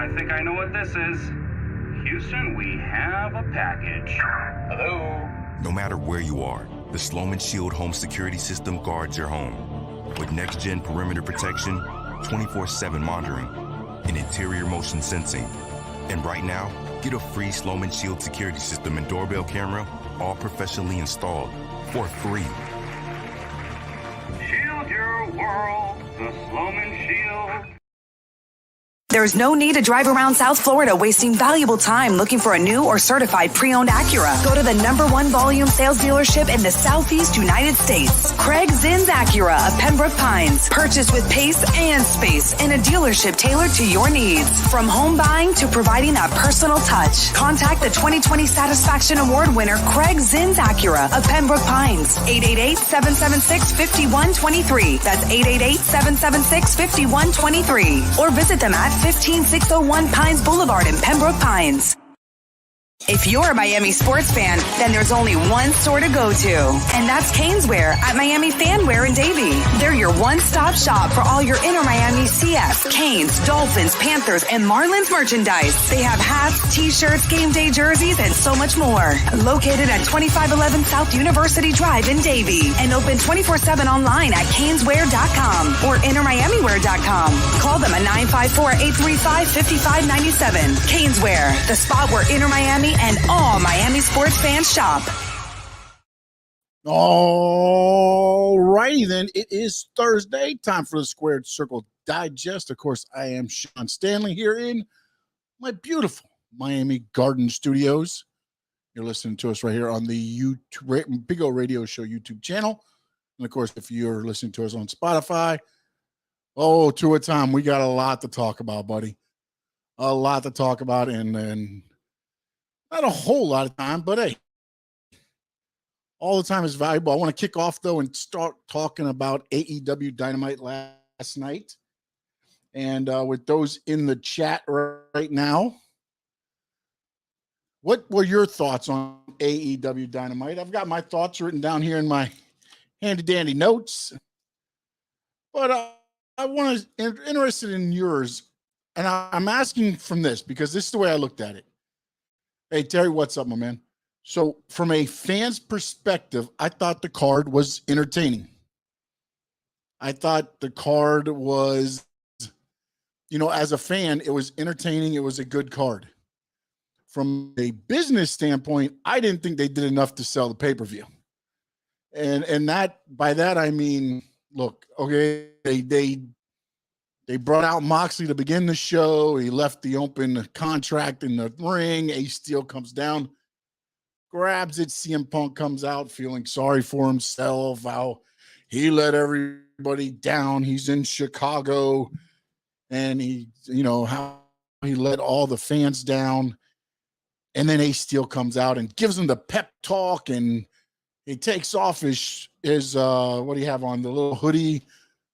I think I know what this is. Houston, we have a package. Hello? No matter where you are, the Strowman Shield home security system guards your home. With next-gen perimeter protection, 24/7 monitoring, and interior motion sensing. And right now, get a free Strowman Shield security system and doorbell camera, all professionally installed, for free. Shield your world, the Strowman Shield. There's no need to drive around South Florida wasting valuable time looking for a new or certified pre-owned Acura. Go to the #1 volume sales dealership in the Southeast United States. Craig Zinn's Acura of Pembroke Pines. Purchase with pace and space in a dealership tailored to your needs. From home buying to providing that personal touch. Contact the 2020 Satisfaction Award winner Craig Zinn's Acura of Pembroke Pines. 888-776-5123. That's 888-776-5123. Or visit them at 15601 Pines Boulevard in Pembroke Pines. If you're a Miami sports fan, then there's only one store to go to, and that's Caneswear at Miami Fanwear in Davie. They're your one-stop shop for all your inner Miami CF, Canes, Dolphins, Panthers, and Marlins merchandise. They have hats, t-shirts, game day jerseys, and so much more. Located at 2511 South University Drive in Davie, and open 24/7 online at caneswear.com or innermiamiwear.com. Call them at 954-835-5597. Caneswear, the spot where inner Miami and all Miami sports fans shop. All righty then. It is Thursday. Time for the Squared Circle Digest. Of course, I am Sean Stanley here in my beautiful Miami Garden Studios. You're listening to us right here on the YouTube, Big O Radio Show YouTube channel. And of course, if you're listening to us on Spotify, two at a time. We got a lot to talk about, buddy. A lot to talk about, and not a whole lot of time, but hey, all the time is valuable. I want to kick off, though, and start talking about AEW Dynamite last night. And with those in the chat right now, what were your thoughts on AEW Dynamite? I've got my thoughts written down here in my handy-dandy notes. But I want to interested in yours. And I'm asking from this because this is the way I looked at it. Hey, Terry, what's up, my man? So from a fan's perspective, I thought the card was entertaining. I thought the card was, as a fan, it was entertaining. It was a good card. From a business standpoint, I didn't think they did enough to sell the pay-per-view. And that, by that, I mean, look, okay, they brought out Moxley to begin the show. He left the open contract in the ring. Ace Steel comes down, grabs it. CM Punk comes out feeling sorry for himself, how he let everybody down. He's in Chicago, and how he let all the fans down. And then Ace Steel comes out and gives him the pep talk, and he takes off his what do you have on, the little hoodie,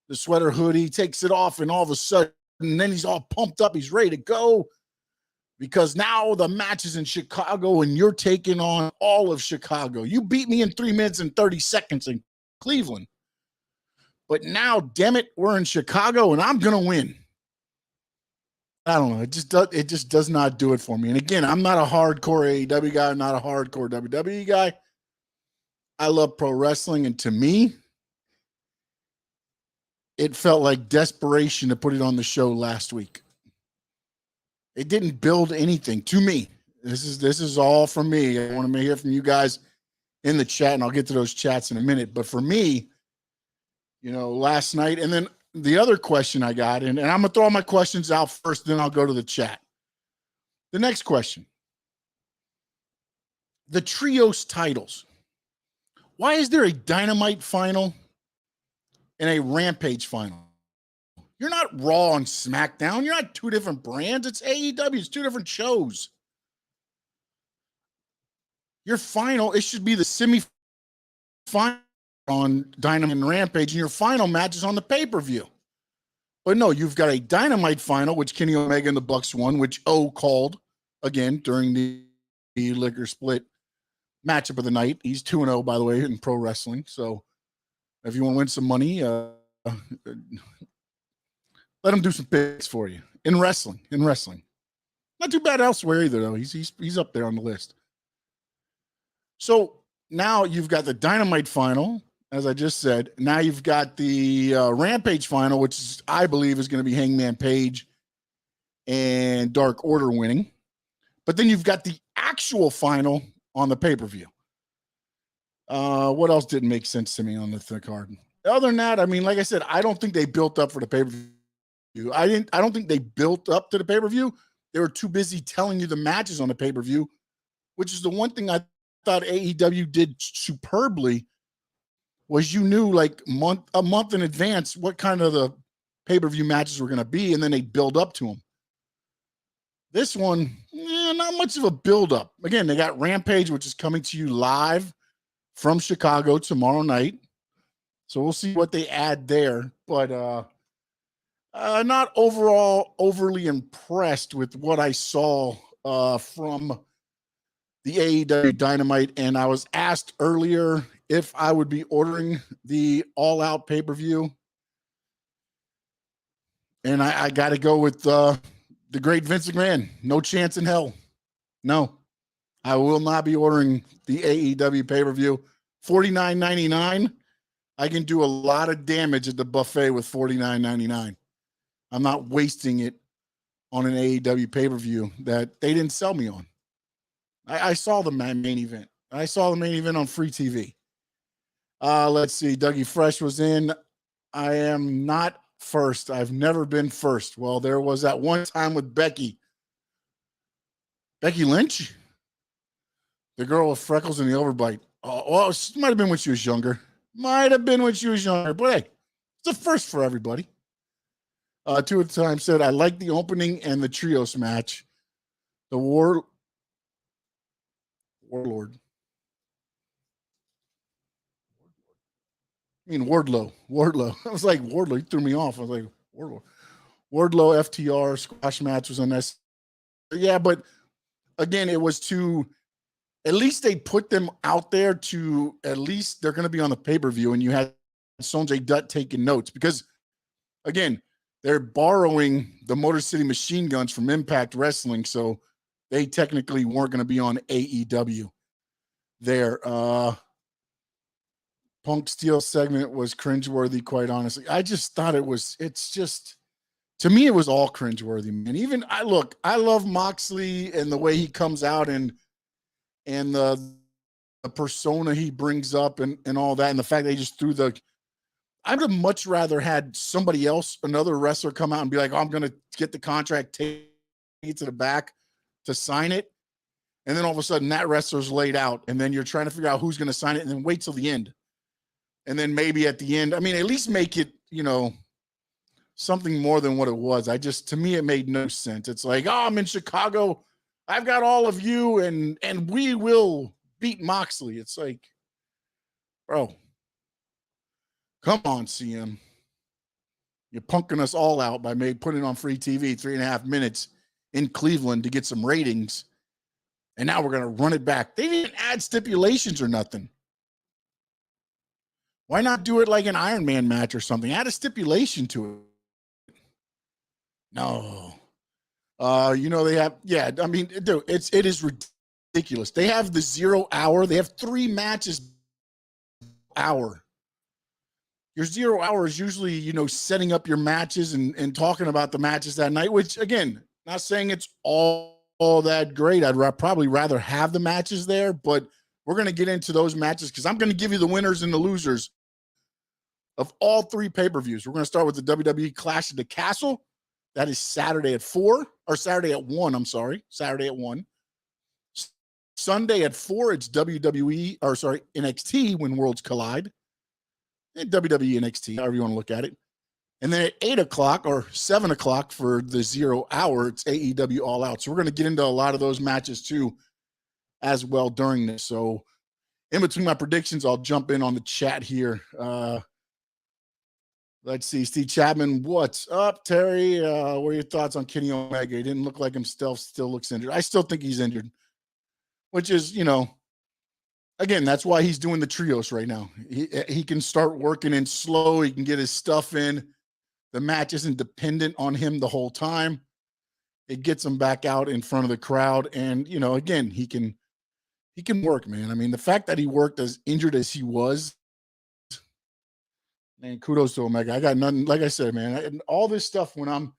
the sweater hoodie, takes it off, and all of a sudden, then he's all pumped up. He's ready to go because now the match is in Chicago and you're taking on all of Chicago. You beat me in 3 minutes and 30 seconds in Cleveland. But now, damn it, we're in Chicago and I'm going to win. I don't know. It just does not do it for me. And again, I'm not a hardcore AEW guy. I'm not a hardcore WWE guy. I love pro wrestling, and to me, it felt like desperation to put it on the show last week. It didn't build anything to me. This is all from me. I want to hear from you guys in the chat, and I'll get to those chats in a minute. But for me, last night, and then the other question I got, and I'm going to throw my questions out first, then I'll go to the chat. The next question. The trios titles. Why is there a Dynamite final and a Rampage final? You're not Raw and Smackdown. You're not two different brands. It's AEW. It's two different shows. Your final, it should be the semi-final on Dynamite and Rampage, and your final match is on the pay-per-view. But no, you've got a Dynamite final, which Kenny Omega and the Bucks won, which O called again during the liquor split matchup of the night. He's 2-0, by the way, in pro wrestling. So if you want to win some money, let him do some picks for you in wrestling. Not too bad elsewhere either, though. He's up there on the list. So now you've got the Dynamite final, as I just said. Now you've got the Rampage final, which is, I believe is going to be Hangman Page and Dark Order winning. But then you've got the actual final on the pay-per-view. What else didn't make sense to me on the card? Other than that, I mean, like I said, I don't think they built up for the pay-per-view. I don't think they built up to the pay-per-view. They were too busy telling you the matches on the pay-per-view, which is the one thing I thought AEW did superbly, was you knew like a month in advance what kind of the pay-per-view matches were going to be, and then they build up to them. This one, not much of a build-up. Again, they got Rampage, which is coming to you live from Chicago tomorrow night. So we'll see what they add there. But not overall overly impressed with what I saw from the AEW Dynamite. And I was asked earlier if I would be ordering the All Out pay-per-view. And I got to go with the great Vince McMahon. No chance in hell. No, I will not be ordering the AEW pay-per-view. $49.99. I can do a lot of damage at the buffet with $49.99. I'm not wasting it on an AEW pay-per-view that they didn't sell me on. I saw the main event. I saw the main event on free TV. Let's see. Dougie Fresh was in. I am not first. I've never been first. Well, there was that one time with Becky Lynch, the girl with freckles and the overbite. Oh, well, it might have been when she was younger. But hey, it's a first for everybody. Two at the time said, I like the opening and the trios match. The Warlord. I mean, Wardlow. I was like, Wardlow. He threw me off. I was like, Wardlow. FTR squash match was unnecessary. Yeah, but again, it was to, at least they put them out there to, at least they're going to be on the pay-per-view, and you had Sonjay Dutt taking notes because, again, they're borrowing the Motor City Machine Guns from Impact Wrestling, so they technically weren't going to be on AEW there. Punk Steel segment was cringeworthy, quite honestly. I just thought to me, it was all cringeworthy, man. Even I love Moxley and the way he comes out and the persona he brings up and all that, and the fact that he just threw I would have much rather had somebody else, another wrestler, come out and be like, oh, I'm going to get the contract, take it to the back to sign it. And then all of a sudden that wrestler's laid out, and then you're trying to figure out who's going to sign it, and then wait till the end. And then maybe at the end, I mean, at least make it, something more than what it was. To me, it made no sense. It's like, oh, I'm in Chicago. I've got all of you, and we will beat Moxley. It's like, bro, come on, CM. You're punking us all out by putting on free TV 3.5 minutes in Cleveland to get some ratings. And now we're going to run it back. They didn't add stipulations or nothing. Why not do it like an Iron Man match or something? Add a stipulation to it. No. They have, I mean, dude, it is ridiculous. They have the 0 hour. They have 3 matches hour. Your 0 hour is usually, setting up your matches and talking about the matches that night, which, again, not saying it's all that great. I'd probably rather have the matches there, but we're going to get into those matches because I'm going to give you the winners and the losers of all 3 pay-per-views. We're going to start with the WWE Clash at the Castle. That is Saturday at 1. Saturday at 1. Sunday at 4, it's NXT When Worlds Collide. And WWE NXT, however you want to look at it. And then at 8 o'clock or 7 o'clock for the 0 hour, it's AEW All Out. So we're going to get into a lot of those matches too as well during this. So in between my predictions, I'll jump in on the chat here. Let's see. Steve Chapman, what's up, Terry? What are your thoughts on Kenny Omega? He didn't look like himself, still looks injured. I still think he's injured, which is, again, that's why he's doing the trios right now. He can start working in slow. He can get his stuff in. The match isn't dependent on him the whole time. it gets him back out in front of the crowd. And, you know, again, he can work, man. I mean, the fact that he worked as injured as he was, man, kudos to him. I got nothing. Like I said, man, and all this stuff, when I'm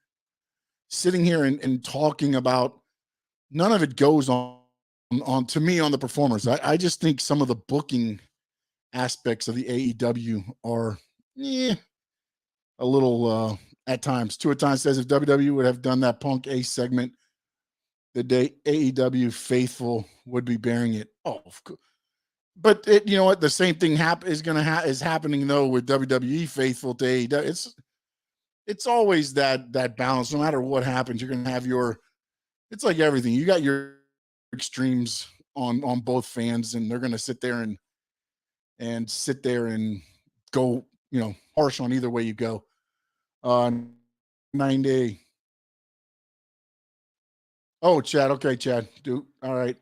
sitting here and talking about, none of it goes on to me on the performers. I just think some of the booking aspects of the AEW are a little at times. Tuaton says if WWE would have done that Punk Ace segment the day AEW faithful would be bearing it. Oh, of course. But you know what? The same thing is happening though with WWE faithful to AEW. It's always that balance. No matter what happens, you're gonna have your. It's like everything. You got your extremes on both fans, and they're gonna sit there and go, you know, harsh on either way you go. 9-day. Oh, Chad. Okay, Chad. Dude. All right.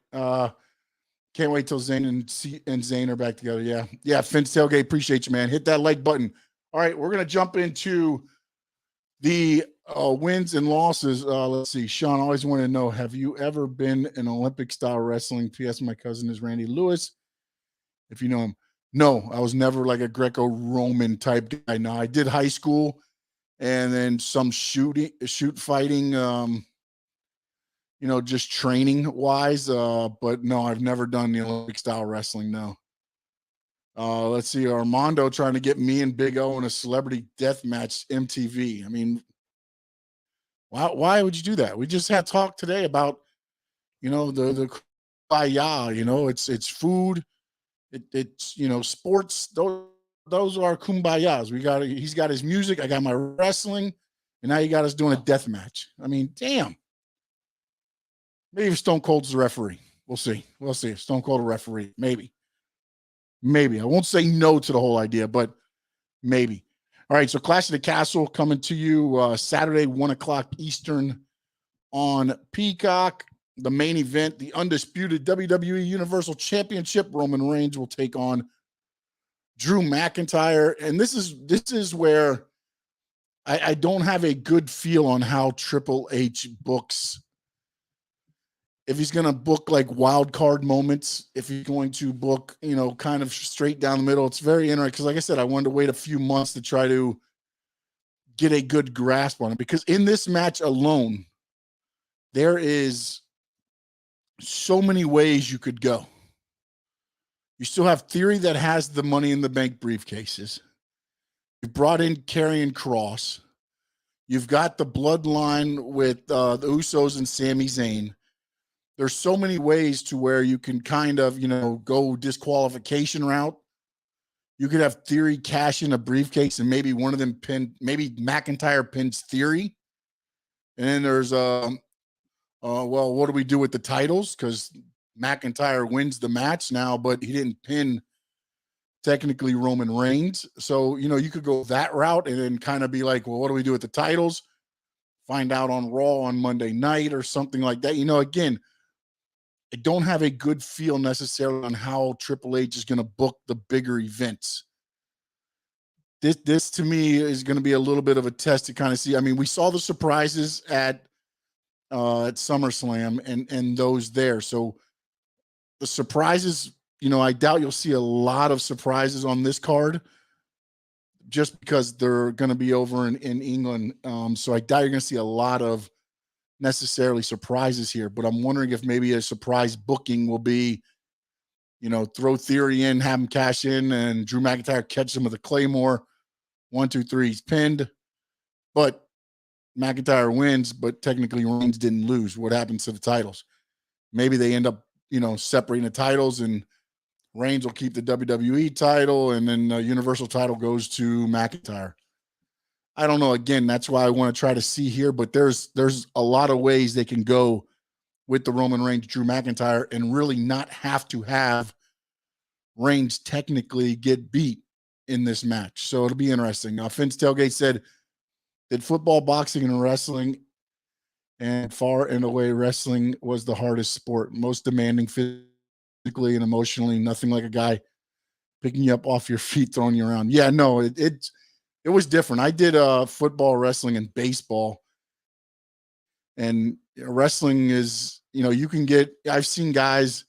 Can't wait till Zane and Zane are back together. Yeah. Yeah. Finn's Tailgate. Appreciate you, man. Hit that like button. All right. We're going to jump into the wins and losses. Let's see. Sean, I always wanted to know, have you ever been in Olympic style wrestling? P.S. My cousin is Randy Lewis. If you know him. No, I was never like a Greco-Roman type guy. No, I did high school and then some shoot fighting, you know, just training wise. But no, I've never done the Olympic style wrestling. No. Let's see. Armando trying to get me and Big O in a celebrity death match MTV. I mean, why would you do that? We just had talk today about, you know, the kumbaya, you know, it's food. It's, you know, sports. Those are our kumbayas. He's got his music. I got my wrestling, and now you got us doing a death match. I mean, damn. Maybe if Stone Cold's the referee. We'll see. We'll see if Stone Cold a referee. Maybe. I won't say no to the whole idea, but maybe. All right. So Clash of the Castle coming to you Saturday, 1:00 Eastern on Peacock. The main event, the undisputed WWE Universal Championship. Roman Reigns will take on Drew McIntyre. And this is where I don't have a good feel on how Triple H books. If he's going to book like wild card moments, if he's going to book, you know, kind of straight down the middle. It's very interesting because, like I said, I wanted to wait a few months to try to get a good grasp on it, because in this match alone, there is so many ways you could go. You still have Theory that has the Money in the Bank briefcases. You brought in Karrion Kross. You've got the bloodline with the Usos and Sami Zayn. There's so many ways to where you can kind of, you know, go disqualification route. You could have Theory cash in a briefcase and maybe one of them maybe McIntyre pins Theory. And then there's, well, what do we do with the titles? Because McIntyre wins the match now, but he didn't pin technically Roman Reigns. So, you know, you could go that route and then kind of be like, well, what do we do with the titles? Find out on Raw on Monday night or something like that. You know, again, I don't have a good feel necessarily on how Triple H is going to book the bigger events. This to me is going to be a little bit of a test to kind of see. I mean, we saw the surprises at SummerSlam and those there. So the surprises, you know, I doubt you'll see a lot of surprises on this card just because they're going to be over in England. So I doubt you're going to see a lot of necessarily surprises here, but I'm wondering if maybe a surprise booking will be, you know, throw Theory in, have him cash in, and Drew McIntyre catch him with a Claymore. 1, 2, 3, he's pinned. But McIntyre wins, but technically Reigns didn't lose. What happens to the titles? Maybe they end up, you know, separating the titles, and Reigns will keep the WWE title, and then the Universal title goes to McIntyre. I don't know. Again, that's why I want to try to see here, but there's a lot of ways they can go with the Roman Reigns, Drew McIntyre, and really not have to have Reigns technically get beat in this match. So it'll be interesting. Finn's Tailgate said, did football, boxing, and wrestling, and far and away wrestling was the hardest sport, most demanding physically and emotionally, nothing like a guy picking you up off your feet, throwing you around. Yeah, no, it was different. I did football, wrestling, and baseball. And wrestling is, you can get, I've seen guys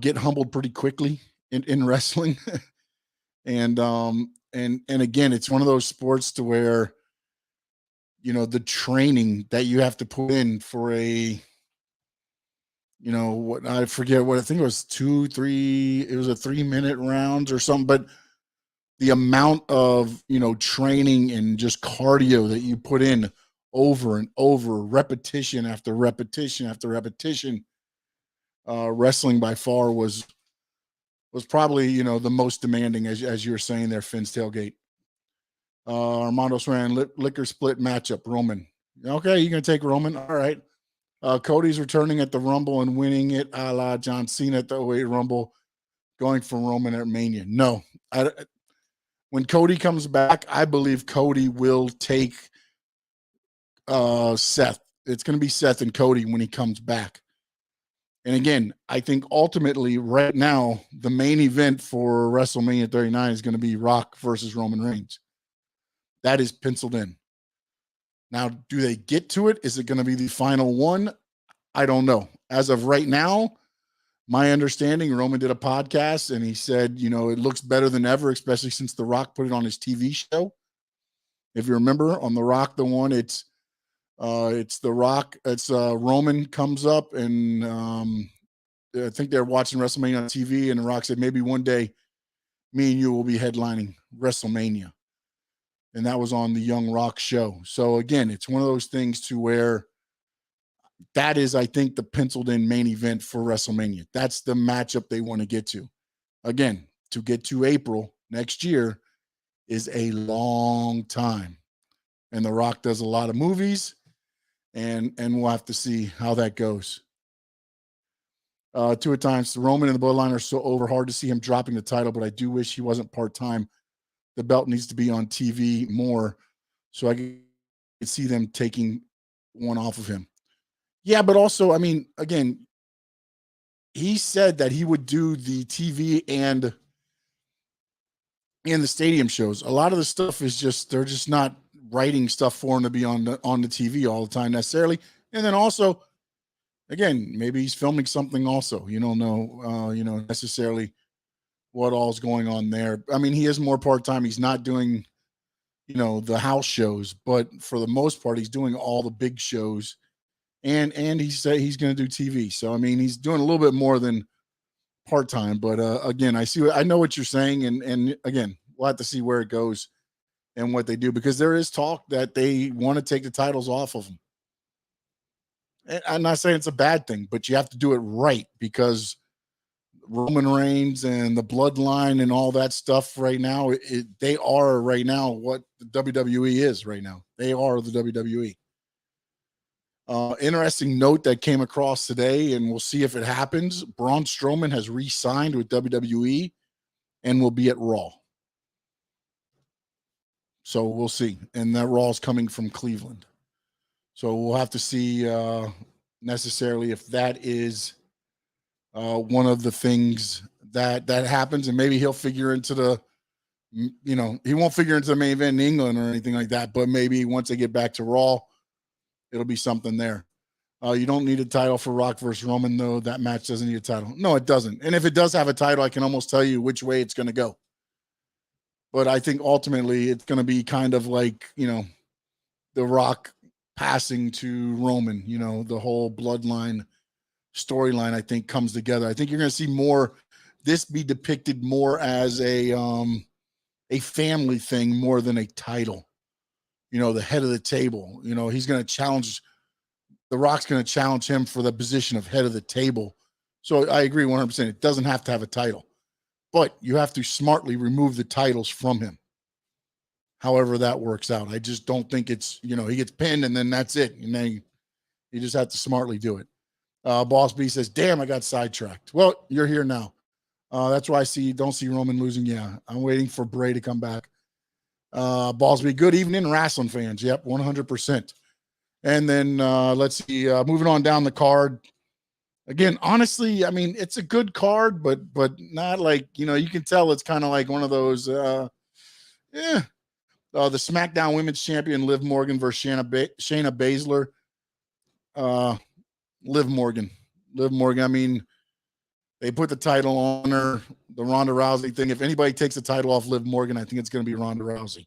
get humbled pretty quickly in wrestling. And again, it's one of those sports to where, the training that you have to put in for a, what I forget what I think it was 2-3, it was a 3-minute rounds or something, but the amount of, training and just cardio that you put in over and over, repetition after repetition after repetition, wrestling by far was probably, the most demanding, as you were saying there, Finn's Tailgate. Armando Swan, liquor split matchup, Roman. Okay, you're going to take Roman? All right. Cody's returning at the Rumble and winning it a la John Cena at the 08 Rumble, going for Roman at Mania. No. When Cody comes back, I believe Cody will take Seth. It's going to be Seth and Cody when he comes back. And again, I think ultimately right now, the main event for WrestleMania 39 is going to be Rock versus Roman Reigns. That is penciled in. Now, do they get to it? Is it going to be the final one? I don't know. As of right now, my understanding, Roman did a podcast and he said, it looks better than ever, especially since The Rock put it on his TV show. If you remember on The Rock, the one, it's The Rock. It's Roman comes up and I think they're watching WrestleMania on TV and The Rock said, maybe one day me and you will be headlining WrestleMania. And that was on the Young Rock show. So again, it's one of those things to where that is, I think, the penciled in main event for WrestleMania. That's the matchup they want to get to. Again, to get to April next year is a long time. And The Rock does a lot of movies, and we'll have to see how that goes. 2 times, Roman and the Bloodline are so over. Hard to see him dropping the title, but I do wish he wasn't part-time. The belt needs to be on TV more, so I could see them taking one off of him. Yeah, but also, I mean, again, he said that he would do the TV and the stadium shows. A lot of the stuff is just, they're just not writing stuff for him to be on the TV all the time necessarily. And then also, again, maybe he's filming something also. You don't know, necessarily what all's going on there. I mean, he is more part-time. He's not doing, the house shows, but for the most part, he's doing all the big shows. And he said he's going to do TV. So, I mean, he's doing a little bit more than part-time, but again, I know what you're saying. And again, we'll have to see where it goes and what they do, because there is talk that they want to take the titles off of him. And I'm not saying it's a bad thing, but you have to do it right, because Roman Reigns and the Bloodline and all that stuff right now, they are right now what the WWE is right now. They are the WWE. Interesting note that came across today, and we'll see if it happens. Braun Strowman has re-signed with WWE and will be at Raw. So we'll see. And that Raw is coming from Cleveland. So we'll have to see necessarily if that is one of the things that happens, and maybe he'll figure into the, he won't figure into the main event in England or anything like that, but maybe once they get back to Raw, it'll be something there. You don't need a title for Rock versus Roman, though. That match doesn't need a title. No, it doesn't. And if it does have a title, I can almost tell you which way it's going to go. But I think ultimately it's going to be kind of like, The Rock passing to Roman, the whole Bloodline storyline, I think, comes together. I think you're going to see more, this be depicted more as a family thing more than a title. The head of the table, he's going to challenge, The Rock's going to challenge him for the position of head of the table. So I agree 100%. It doesn't have to have a title, but you have to smartly remove the titles from him. However that works out. I just don't think it's, he gets pinned and then that's it. And then you just have to smartly do it. Boss B says, damn, I got sidetracked. Well, you're here now. That's why don't see Roman losing. Yeah, I'm waiting for Bray to come back. Ballsby, good evening, wrestling fans. Yep, 100%. And then let's see, moving on down the card. Again, honestly, I mean, it's a good card, but not like, you can tell it's kind of like one of those, the SmackDown Women's Champion Liv Morgan versus Shayna Baszler. Liv Morgan. I mean, they put the title on her, the Ronda Rousey thing. If anybody takes the title off Liv Morgan, I think it's going to be Ronda Rousey.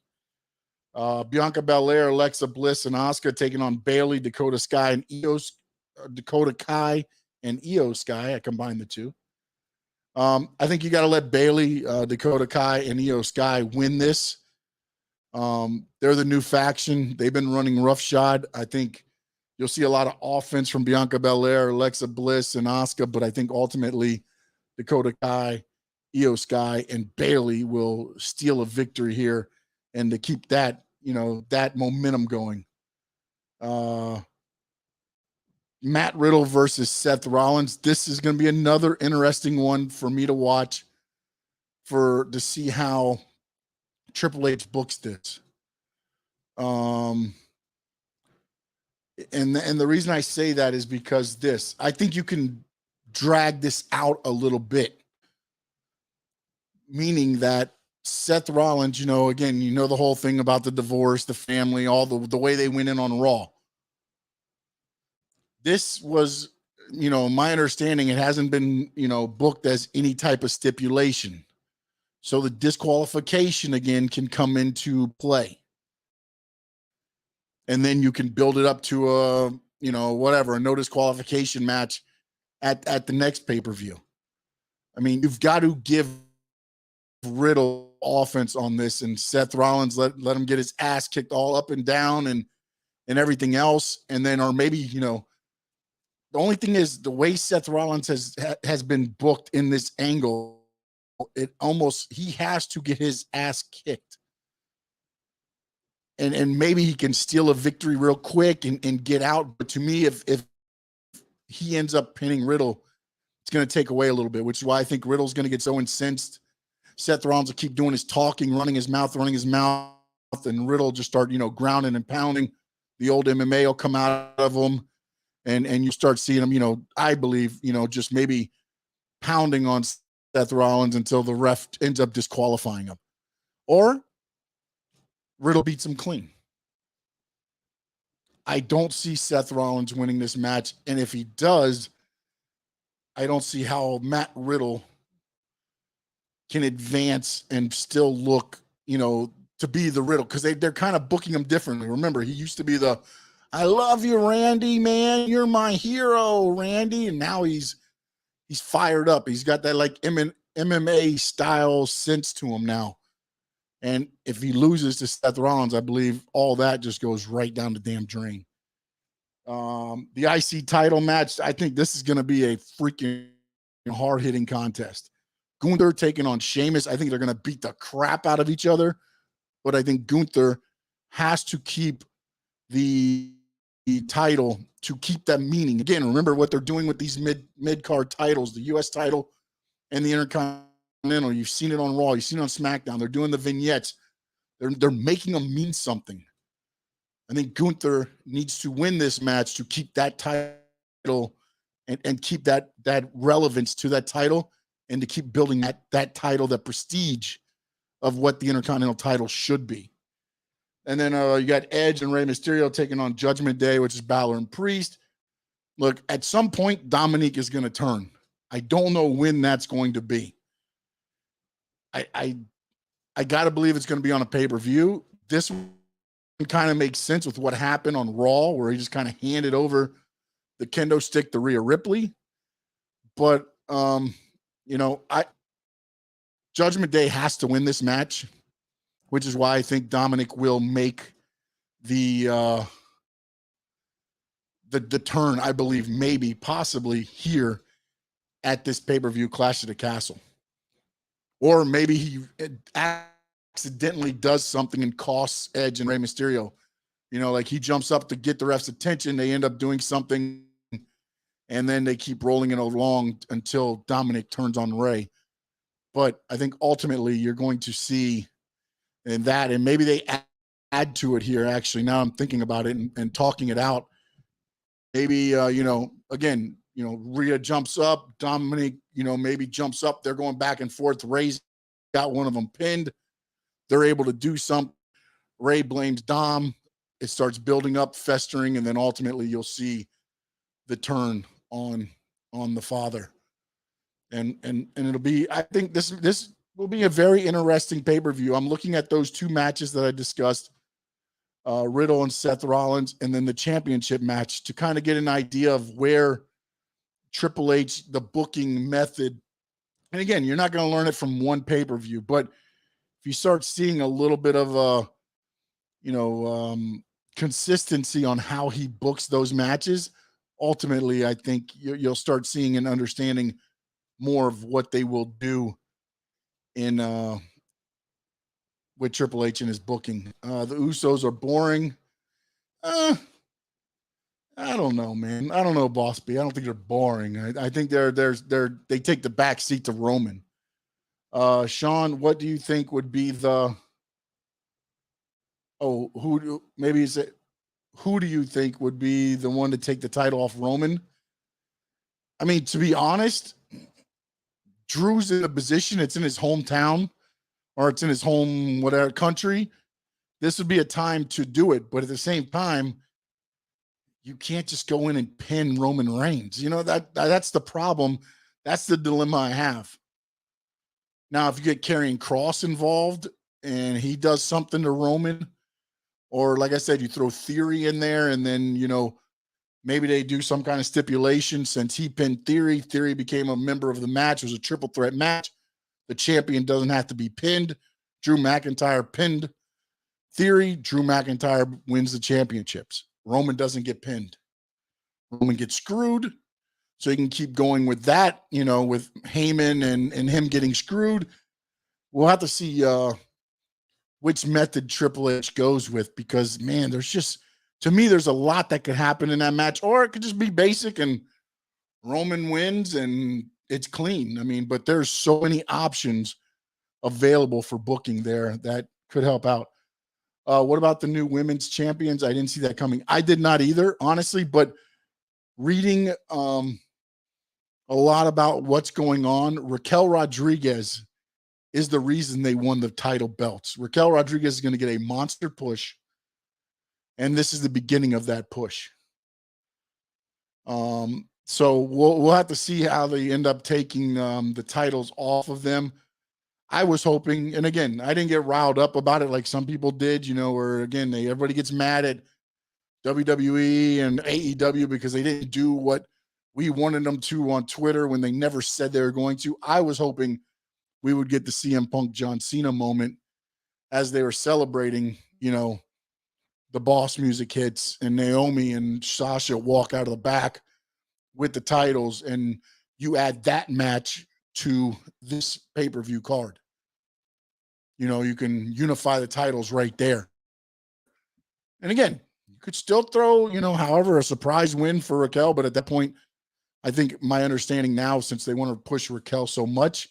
Bianca Belair, Alexa Bliss, and Asuka taking on Bayley, Dakota Kai, and Io Sky. I combined the two. I think you got to let Bayley, Dakota Kai, and Io Sky win this. They're the new faction. They've been running roughshod. I think you'll see a lot of offense from Bianca Belair, Alexa Bliss, and Asuka, but I think ultimately Dakota Kai, Io Sky, and Bayley will steal a victory here and to keep that, that momentum going. Matt Riddle versus Seth Rollins. This is going to be another interesting one for me to watch to see how Triple H books this. And the reason I say that is because I think you can drag this out a little bit, meaning that Seth Rollins, again, the whole thing about the divorce, the family, all the way they went in on Raw. This was, my understanding, it hasn't been, booked as any type of stipulation. So the disqualification again can come into play. And then you can build it up to a no disqualification match at the next pay-per-view. I mean, you've got to give Riddle offense on this, and Seth Rollins let him get his ass kicked all up and down and everything else. And then, or maybe, the only thing is the way Seth Rollins has been booked in this angle, he has to get his ass kicked. And maybe he can steal a victory real quick and get out. But to me, if he ends up pinning Riddle, it's going to take away a little bit, which is why I think Riddle's going to get so incensed. Seth Rollins will keep doing his talking, running his mouth, and Riddle just start, grounding and pounding. The old MMA will come out of him, and you start seeing him, I believe, just maybe pounding on Seth Rollins until the ref ends up disqualifying him. Or Riddle beats him clean. I don't see Seth Rollins winning this match, and if he does, I don't see how Matt Riddle can advance and still look, to be the Riddle, because they're kind of booking him differently. Remember, he used to be I love you, Randy, man. You're my hero, Randy. And now he's fired up. He's got that like MMA style sense to him now. And if he loses to Seth Rollins, I believe all that just goes right down the damn drain. The IC title match, I think this is going to be a freaking hard-hitting contest. Gunther taking on Sheamus. I think they're going to beat the crap out of each other. But I think Gunther has to keep the title to keep that meaning. Again, remember what they're doing with these mid-card titles, the U.S. title and the Intercontinental. You've seen it on Raw. You've seen it on SmackDown. They're doing the vignettes. They're making them mean something. I think Gunther needs to win this match to keep that title and keep that relevance to that title, and to keep building that title, that prestige of what the Intercontinental title should be. And then you got Edge and Rey Mysterio taking on Judgment Day, which is Balor and Priest. Look, at some point, Dominique is going to turn. I don't know when that's going to be. I got to believe it's going to be on a pay-per-view. This one kind of makes sense with what happened on Raw, where he just kind of handed over the kendo stick to Rhea Ripley. But, Judgment Day has to win this match, which is why I think Dominic will make the turn, I believe, maybe, possibly here at this pay-per-view Clash of the Castle. Or maybe he accidentally does something and costs Edge and Rey Mysterio. Like he jumps up to get the ref's attention. They end up doing something, and then they keep rolling it along until Dominic turns on Rey. But I think ultimately you're going to see in that, and maybe they add to it here, actually, now I'm thinking about it and talking it out. Maybe, again, Rhea jumps up, Dominic, maybe jumps up. They're going back and forth. Rey's got one of them pinned. They're able to do something. Rey blames Dom. It starts building up, festering, and then ultimately you'll see the turn on the father. And it'll be, I think this will be a very interesting pay-per-view. I'm looking at those two matches that I discussed, Riddle and Seth Rollins, and then the championship match to kind of get an idea of where Triple H, the booking method. And again, you're not going to learn it from one pay-per-view, but if you start seeing a little bit of a, consistency on how he books those matches, ultimately, I think you'll start seeing and understanding more of what they will do in with Triple H and his booking. The Usos are boring. I don't know, man. I don't know, Boss B. I don't think they're boring. I think they take the back seat to Roman. Sean, what do you think would be the who do you think would be the one to take the title off Roman? I mean, to be honest, Drew's in a position, it's in his hometown or it's in his home, whatever country. This would be a time to do it. But at the same time, you can't just go in and pin Roman Reigns. That's the problem. That's the dilemma I have. Now, if you get Karrion Kross involved and he does something to Roman, or like I said, you throw Theory in there and then, maybe they do some kind of stipulation since he pinned Theory. Theory became a member of the match. It was a triple threat match. The champion doesn't have to be pinned. Drew McIntyre pinned Theory. Drew McIntyre wins the championships. Roman doesn't get pinned. Roman gets screwed. So you can keep going with that, with Heyman and him getting screwed. We'll have to see which method Triple H goes with, because, man, to me, there's a lot that could happen in that match, or it could just be basic and Roman wins and it's clean. I mean, but there's so many options available for booking there that could help out. What about the new women's champions? I didn't see that coming. I did not either, honestly, but reading a lot about what's going on, Raquel Rodriguez is the reason they won the title belts. Raquel Rodriguez is going to get a monster push, and this is the beginning of that push. So we'll have to see how they end up taking the titles off of them. I was hoping, and again, I didn't get riled up about it like some people did, where again, everybody gets mad at WWE and AEW because they didn't do what we wanted them to on Twitter when they never said they were going to. I was hoping we would get the CM Punk John Cena moment as they were celebrating, the boss music hits and Naomi and Sasha walk out of the back with the titles, and you add that match to this pay-per-view card. You can unify the titles right there. And again, you could still throw, however, a surprise win for Raquel, but at that point, I think my understanding now, since they want to push Raquel so much,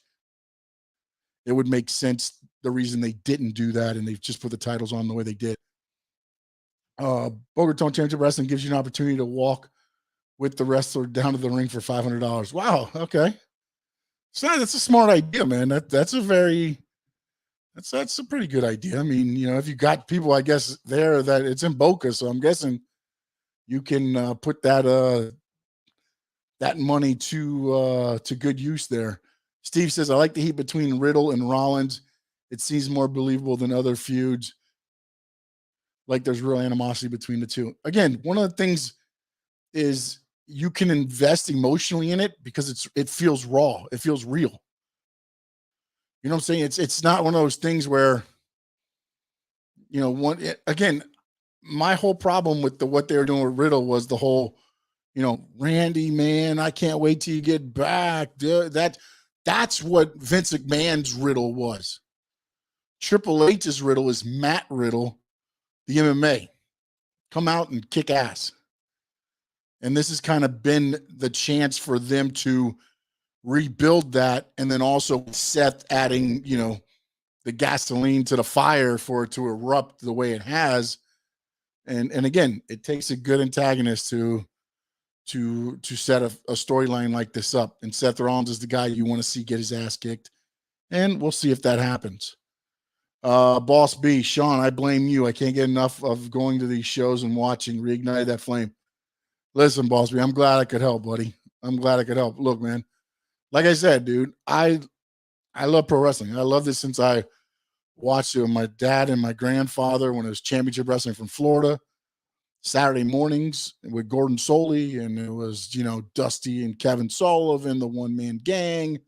it would make sense the reason they didn't do that and they just put the titles on the way they did. Boca Raton Championship Wrestling gives you an opportunity to walk with the wrestler down to the ring for $500. Wow. Okay. That's a smart idea, man. That's a pretty good idea. I mean, if you got people, I guess, there that it's in Boca, so I'm guessing you can put that money to good use there. Steve says, I like the heat between Riddle and Rollins. It seems more believable than other feuds. Like there's real animosity between the two. Again, one of the things is you can invest emotionally in it because it feels raw. It feels real. You know what I'm saying? It's not one of those things where, again, my whole problem with what they were doing with Riddle was the whole, Randy, man, I can't wait till you get back. That's what Vince McMahon's Riddle was. Triple H's Riddle is Matt Riddle, the MMA. Come out and kick ass. And this has kind of been the chance for them to rebuild that, and then also Seth adding, the gasoline to the fire for it to erupt the way it has. And again, it takes a good antagonist to set a storyline like this up. And Seth Rollins is the guy you want to see get his ass kicked. And we'll see if that happens. Boss B, Sean, I blame you. I can't get enough of going to these shows and watching. Reignite that flame. Listen, boss man, I'm glad I could help, buddy. I'm glad I could help. Look, man, like I said, dude, I love pro wrestling. I love this since I watched it with my dad and my grandfather when it was championship wrestling from Florida. Saturday mornings with Gordon Soley, and it was, Dusty and Kevin Sullivan, the one-man gang.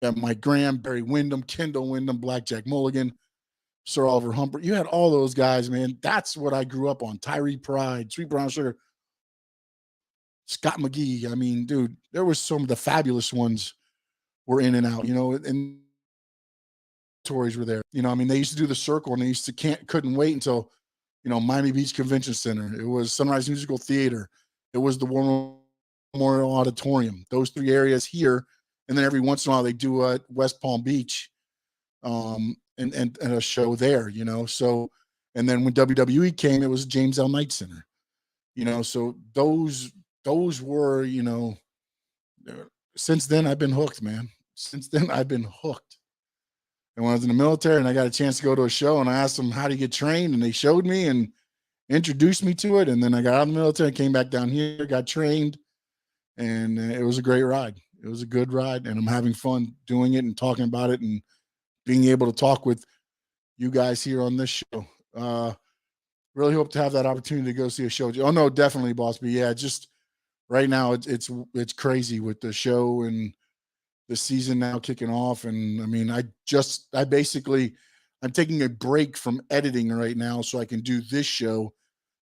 And Mike Graham, Barry Windham, Kendall Windham, Blackjack Mulligan, Sir Oliver Humphrey. You had all those guys, man. That's what I grew up on. Tyree Pride, Sweet Brown Sugar, Scott McGee. I mean, dude, there was some of the fabulous ones were in and out, and Tories were there. I mean, they used to do the circle and they used to couldn't wait until, Miami Beach Convention Center. It was Sunrise Musical Theater. It was the War Memorial Auditorium. Those three areas here. And then every once in a while they do at West Palm Beach and a show there, So, and then when WWE came, it was James L. Knight Center, So those were, since then I've been hooked, man. Since then I've been hooked. And when I was in the military and I got a chance to go to a show and I asked them how to get trained and they showed me and introduced me to it. And then I got out of the military, came back down here, got trained, and it was a great ride. It was a good ride, and I'm having fun doing it and talking about it and being able to talk with you guys here on this show. Really hope to have that opportunity to go see a show. Oh no, definitely, boss. But yeah, just right now it's crazy with the show and the season now kicking off. And I mean, I'm taking a break from editing right now so I can do this show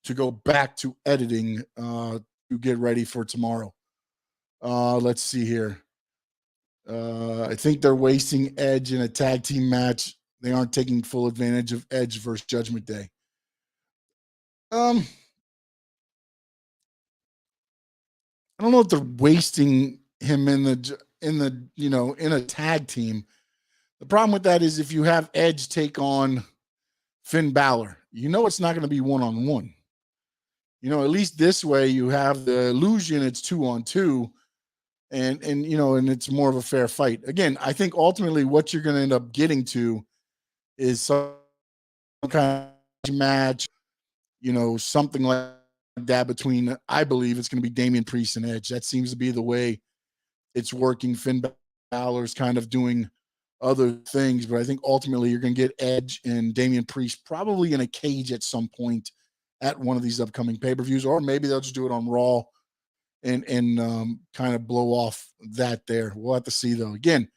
to go back to editing to get ready for tomorrow. Let's see here. I think they're wasting Edge in a tag team match. They aren't taking full advantage of Edge versus Judgment Day. I don't know if they're wasting him in a tag team. The problem with that is if you have Edge take on Finn Balor, it's not going to be one-on-one. At least this way you have the illusion it's 2-on-2. And it's more of a fair fight. Again, I think ultimately what you're going to end up getting to is some kind of match, something like that between, I believe it's going to be Damian Priest and Edge. That seems to be the way it's working. Finn Balor's kind of doing other things, but I think ultimately you're going to get Edge and Damian Priest probably in a cage at some point at one of these upcoming pay-per-views, or maybe they'll just do it on Raw and kind of blow off that there. We'll have to see, though. Again,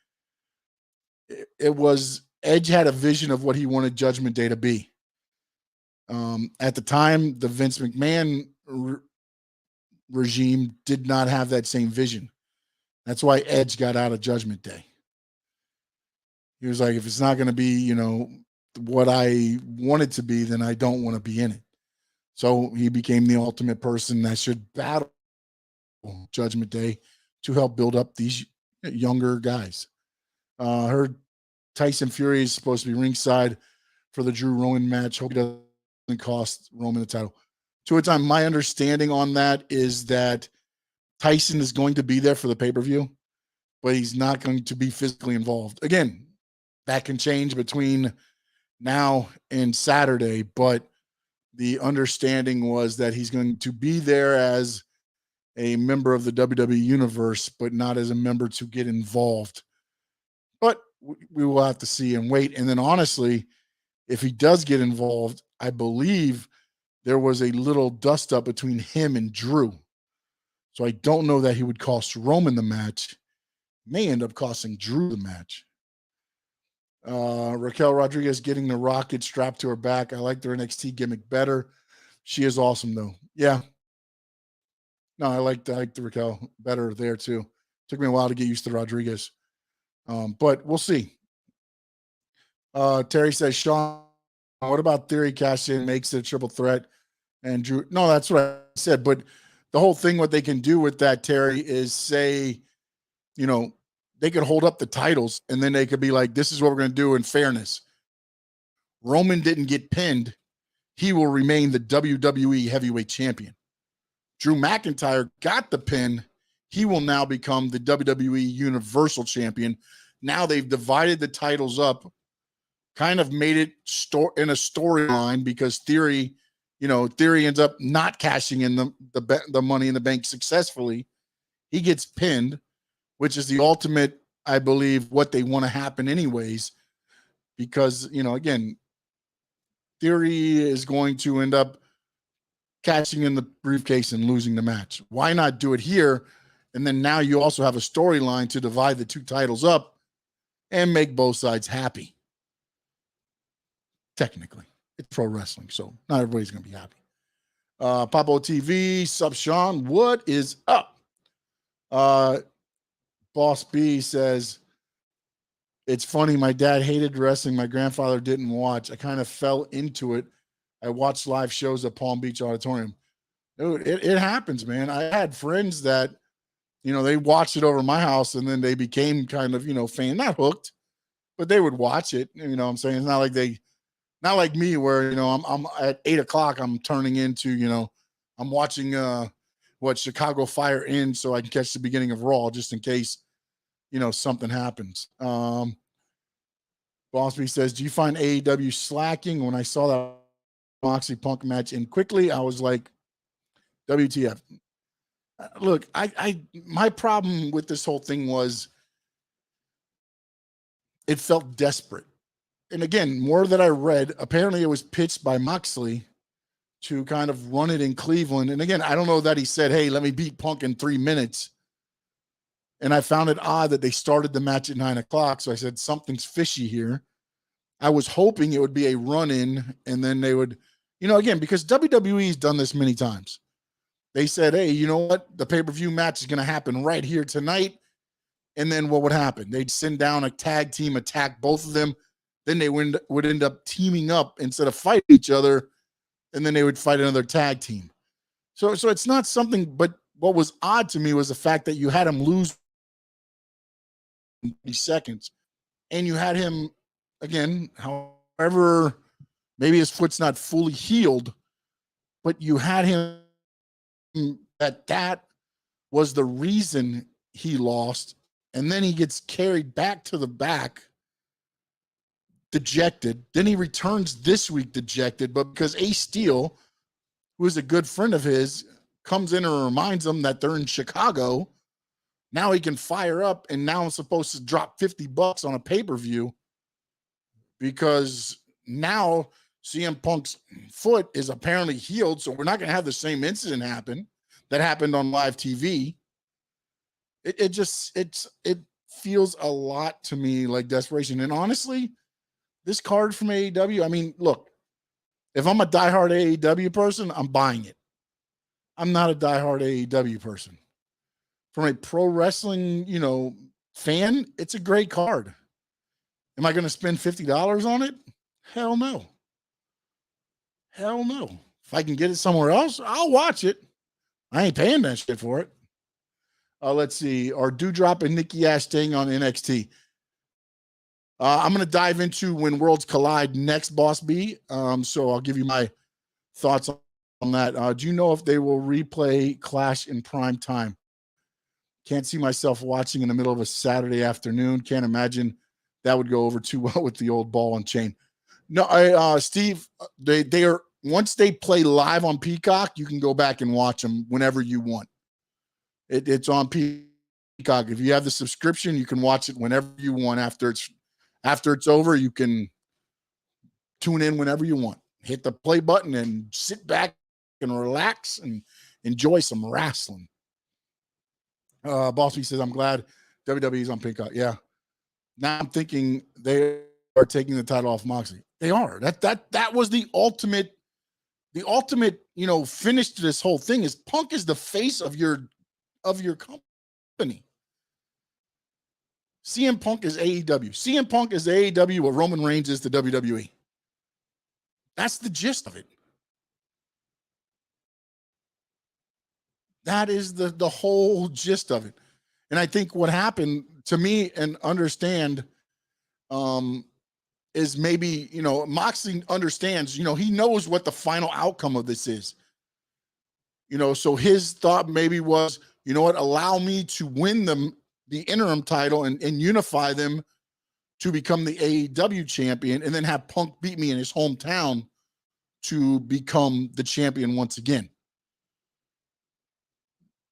it was Edge had a vision of what he wanted Judgment Day to be. At the time, the Vince McMahon regime did not have that same vision. That's why Edge got out of Judgment Day. He was like, if it's not going to be, what I want it to be, then I don't want to be in it. So he became the ultimate person that should battle Judgment Day to help build up these younger guys. Heard Tyson Fury is supposed to be ringside for the Drew Rowan match. Hope it doesn't cost Roman the title. To a time, my understanding on that is that Tyson is going to be there for the pay-per-view, but he's not going to be physically involved. Again, that can change between now and Saturday, but the understanding was that he's going to be there as a member of the WWE universe, but not as a member to get involved. But we will have to see and wait. And then honestly, if he does get involved, I believe there was a little dust up between him and Drew. So I don't know that he would cost Roman the match. May end up costing Drew the match. Raquel Rodriguez getting the rocket strapped to her back. I like their NXT gimmick better. She is awesome, though. Yeah. No, I like the Raquel better there, too. Took me a while to get used to Rodriguez. But we'll see. Terry says, Sean, what about Theory cash in, makes it a triple threat? And Drew, no, that's what I said. But the whole thing, what they can do with that, Terry, is say, they could hold up the titles and then they could be like, this is what we're going to do in fairness. Roman didn't get pinned. He will remain the WWE heavyweight champion. Drew McIntyre got the pin. He will now become the WWE Universal Champion. Now they've divided the titles up, kind of made it in a storyline because Theory Theory ends up not cashing in the Money in the Bank successfully. He gets pinned, which is the ultimate, I believe, what they want to happen anyways, because, again, Theory is going to end up cashing in the briefcase and losing the match. Why not do it here? And then now you also have a storyline to divide the two titles up and make both sides happy. Technically, it's pro wrestling, so not everybody's going to be happy. Papo TV, Sub Sean, what is up? Boss B says, it's funny, my dad hated wrestling. My grandfather didn't watch. I kind of fell into it. I watched live shows at Palm Beach Auditorium. Dude, it happens, man. I had friends that, they watched it over my house and then they became kind of, fan, not hooked, but they would watch it. You know what I'm saying? It's not like me where, I'm at 8 o'clock, I'm turning into, I'm watching Chicago Fire in so I can catch the beginning of Raw just in case, something happens. Bossby says, do you find AEW slacking? When I saw that Moxley Punk match in quickly, I was like, WTF. Look, my problem with this whole thing was it felt desperate. And again, more that I read, apparently it was pitched by Moxley to kind of run it in Cleveland. And again, I don't know that he said, hey, let me beat Punk in 3 minutes. And I found it odd that they started the match at 9 o'clock. So I said, something's fishy here. I was hoping it would be a run-in and then they would, again, because WWE's done this many times. They said, hey, you know what? The pay-per-view match is going to happen right here tonight. And then what would happen? They'd send down a tag team, attack both of them. Then they would end up teaming up instead of fighting each other. And then they would fight another tag team. So it's not something, but what was odd to me was the fact that you had him lose in 30 seconds. And you had him, again, however, maybe his foot's not fully healed, but you had him that was the reason he lost. And then he gets carried back to the back, dejected. Then he returns this week dejected, but because Ace Steel, who is a good friend of his, comes in and reminds him that they're in Chicago, now he can fire up, and now I'm supposed to drop $50 on a pay-per-view because now CM Punk's foot is apparently healed, so we're not going to have the same incident happen that happened on live TV. It feels a lot to me like desperation. And honestly, this card from AEW, I mean, look, if I'm a diehard AEW person, I'm buying it. I'm not a diehard AEW person. From a pro wrestling, fan, it's a great card. Am I going to spend $50 on it? Hell no. Hell no. If I can get it somewhere else, I'll watch it. I ain't paying that shit for it. Let's see. Are Doudrop and Nikki Ash staying on NXT? I'm going to dive into When Worlds Collide next, Boss B. So I'll give you my thoughts on that. Do you know if they will replay Clash in prime time? Can't see myself watching in the middle of a Saturday afternoon. Can't imagine that would go over too well with the old ball and chain. No, Steve, they are, once they play live on Peacock, you can go back and watch them whenever you want. It's on Peacock. If you have the subscription, you can watch it whenever you want. After it's over, you can tune in whenever you want. Hit the play button and sit back and relax and enjoy some wrestling. Bossy says, I'm glad WWE's on Peacock. Yeah. Now I'm thinking they are taking the title off Moxley. They are. That was the ultimate, finish to this whole thing is Punk is the face of your company. CM Punk is AEW. CM Punk is AEW what Roman Reigns is to WWE. That's the gist of it. That is the whole gist of it. And I think what happened to me and understand is maybe, Moxley understands, he knows what the final outcome of this is. So his thought maybe was, you know what, allow me to win them the interim title and unify them to become the AEW champion and then have Punk beat me in his hometown to become the champion once again.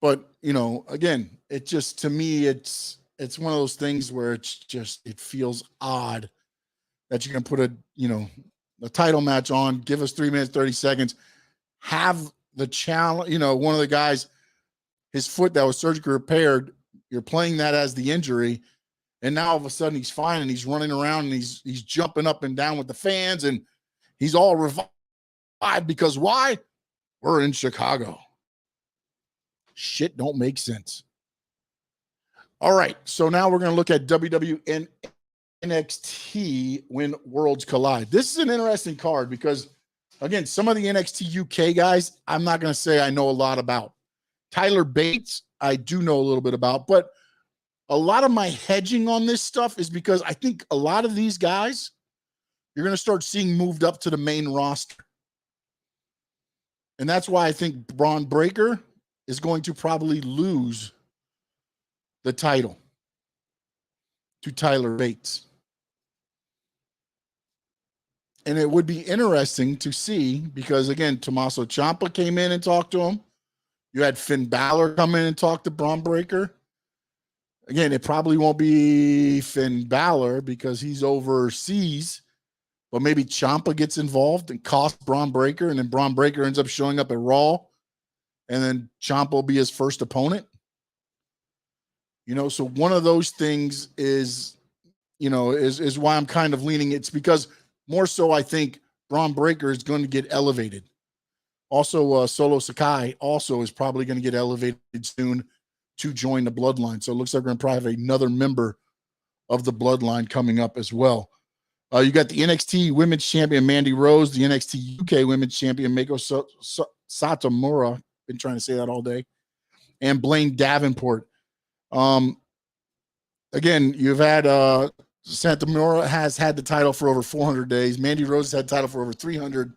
But, you know, again, it just, to me, it's one of those things where it's just, it feels odd that you can put a title match on, give us 3 minutes, 30 seconds, have the challenge, one of the guys, his foot that was surgically repaired, you're playing that as the injury. And now all of a sudden he's fine and he's running around and he's jumping up and down with the fans and he's all revived because why? We're in Chicago. Shit don't make sense. All right. So now we're going to look at WWE and NXT when worlds collide. This is an interesting card because, again, some of the NXT UK guys, I'm not going to say I know a lot about. Tyler Bates, I do know a little bit about, but a lot of my hedging on this stuff is because I think a lot of these guys you're going to start seeing moved up to the main roster. And that's why I think Braun Breaker is going to probably lose the title to Tyler Bates. And it would be interesting to see because, again, Tommaso Ciampa came in and talked to him. You had Finn Balor come in and talk to Braun Breaker. Again, it probably won't be Finn Balor because he's overseas, but maybe Ciampa gets involved and costs Braun Breaker, and then Braun Breaker ends up showing up at Raw, and then Ciampa will be his first opponent. So one of those things is why I'm kind of leaning. It's because more so I think Braun Breaker is going to get elevated. Also, Solo Sakai also is probably going to get elevated soon to join the Bloodline. So it looks like we're going to probably have another member of the Bloodline coming up as well. You got the NXT Women's Champion Mandy Rose, the NXT UK Women's Champion Meiko Satomura. Been trying to say that all day. And Blaine Davenport. Again, you've had Satomura has had the title for over 400 days. Mandy Rose has had the title for over 300.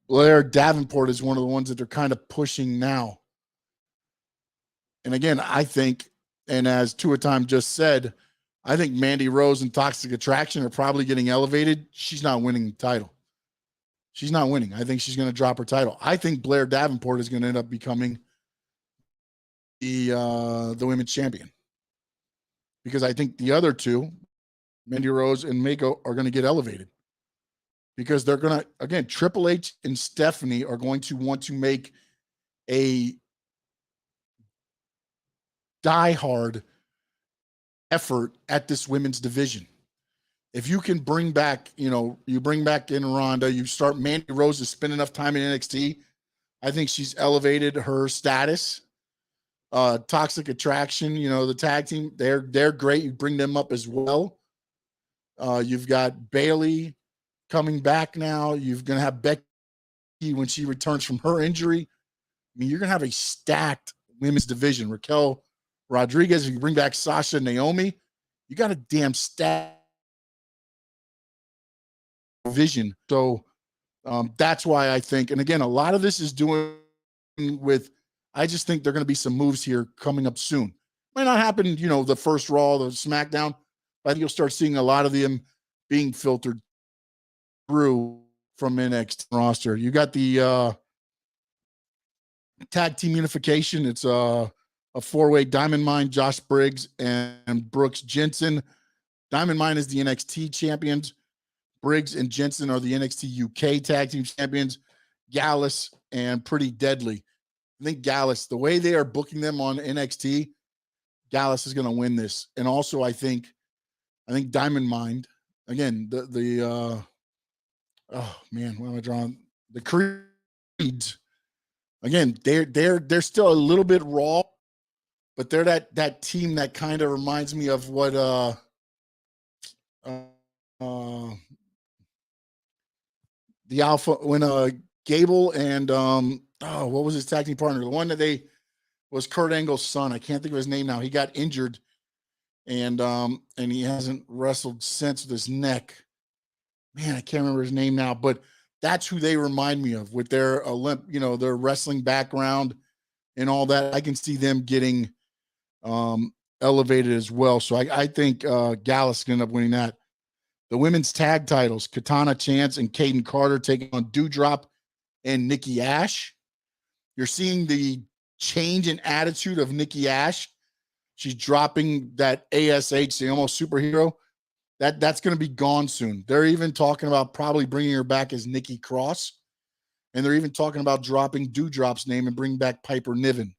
Blair Davenport is one of the ones that they're kind of pushing now. And again, I think, and as Tua Time just said, I think Mandy Rose and Toxic Attraction are probably getting elevated. She's not winning the title. She's not winning. I think she's going to drop her title. I think Blair Davenport is going to end up becoming the women's champion. Because I think the other two, Mandy Rose and Mako, are going to get elevated. Because they're going to, again, Triple H and Stephanie are going to want to make a diehard effort at this women's division. If you can bring back, you bring back in Ronda, you start Mandy Rose to spend enough time in NXT, I think she's elevated her status. Toxic Attraction, the tag team, they're great. You bring them up as well. You've got Bayley coming back now. You're going to have Becky when she returns from her injury. I mean, you're going to have a stacked women's division. Raquel Rodriguez, if you bring back Sasha and Naomi, you got a damn stacked division. So that's why I think, and again, a lot of this is doing with, I just think there are going to be some moves here coming up soon. Might not happen, the first Raw, the Smackdown, but I think you'll start seeing a lot of them being filtered through from NXT roster. You got the tag team unification. It's a four-way Diamond Mine, Josh Briggs, and Brooks Jensen. Diamond Mine is the NXT champions. Briggs and Jensen are the NXT UK tag team champions. Gallus and Pretty Deadly. I think Gallus, the way they are booking them on NXT, Gallus is going to win this. And also, I think Diamond Mine, again, oh man, what am I drawing? The Creeds, again, they're still a little bit raw, but they're that team that kind of reminds me of what the Alpha, when Gable and what was his tag team partner? The one that was Kurt Angle's son. I can't think of his name now. He got injured and he hasn't wrestled since with his neck. Man, I can't remember his name now, but that's who they remind me of with their their wrestling background and all that. I can see them getting elevated as well. So I think Gallus can end up winning that. The women's tag titles, Katana Chance and Kaden Carter taking on Doudrop and Nikki Ash. You're seeing the change in attitude of Nikki Ash. She's dropping that ASH, the almost superhero. That's going to be gone soon. They're even talking about probably bringing her back as Nikki Cross. And they're even talking about dropping Doudrop's name and bringing back Piper Niven.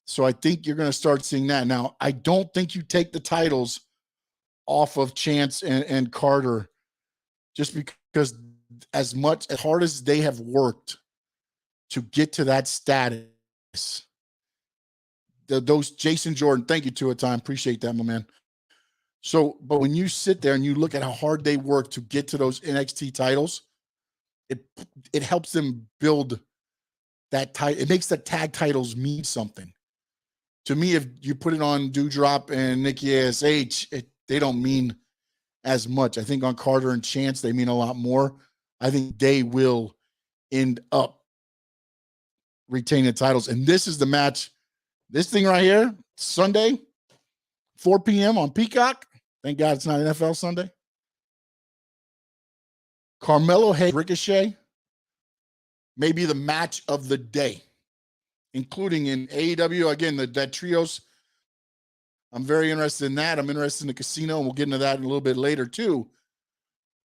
So I think you're going to start seeing that. Now, I don't think you take the titles off of Chance and Carter just because as hard as they have worked to get to that status. Those Jason Jordan, thank you to a time. Appreciate that, my man. So, but when you sit there and you look at how hard they work to get to those NXT titles, it helps them build that title. It makes the tag titles mean something. To me, if you put it on Doudrop and Nikki ASH, they don't mean as much. I think on Carter and Chance, they mean a lot more. I think they will end up retaining the titles. And this is the match. This thing right here, Sunday, 4 p.m. on Peacock. Thank God it's not NFL Sunday. Carmelo Hayes, Ricochet, may be the match of the day, including in AEW. Again, that trios. I'm very interested in that. I'm interested in the casino, and we'll get into that in a little bit later too.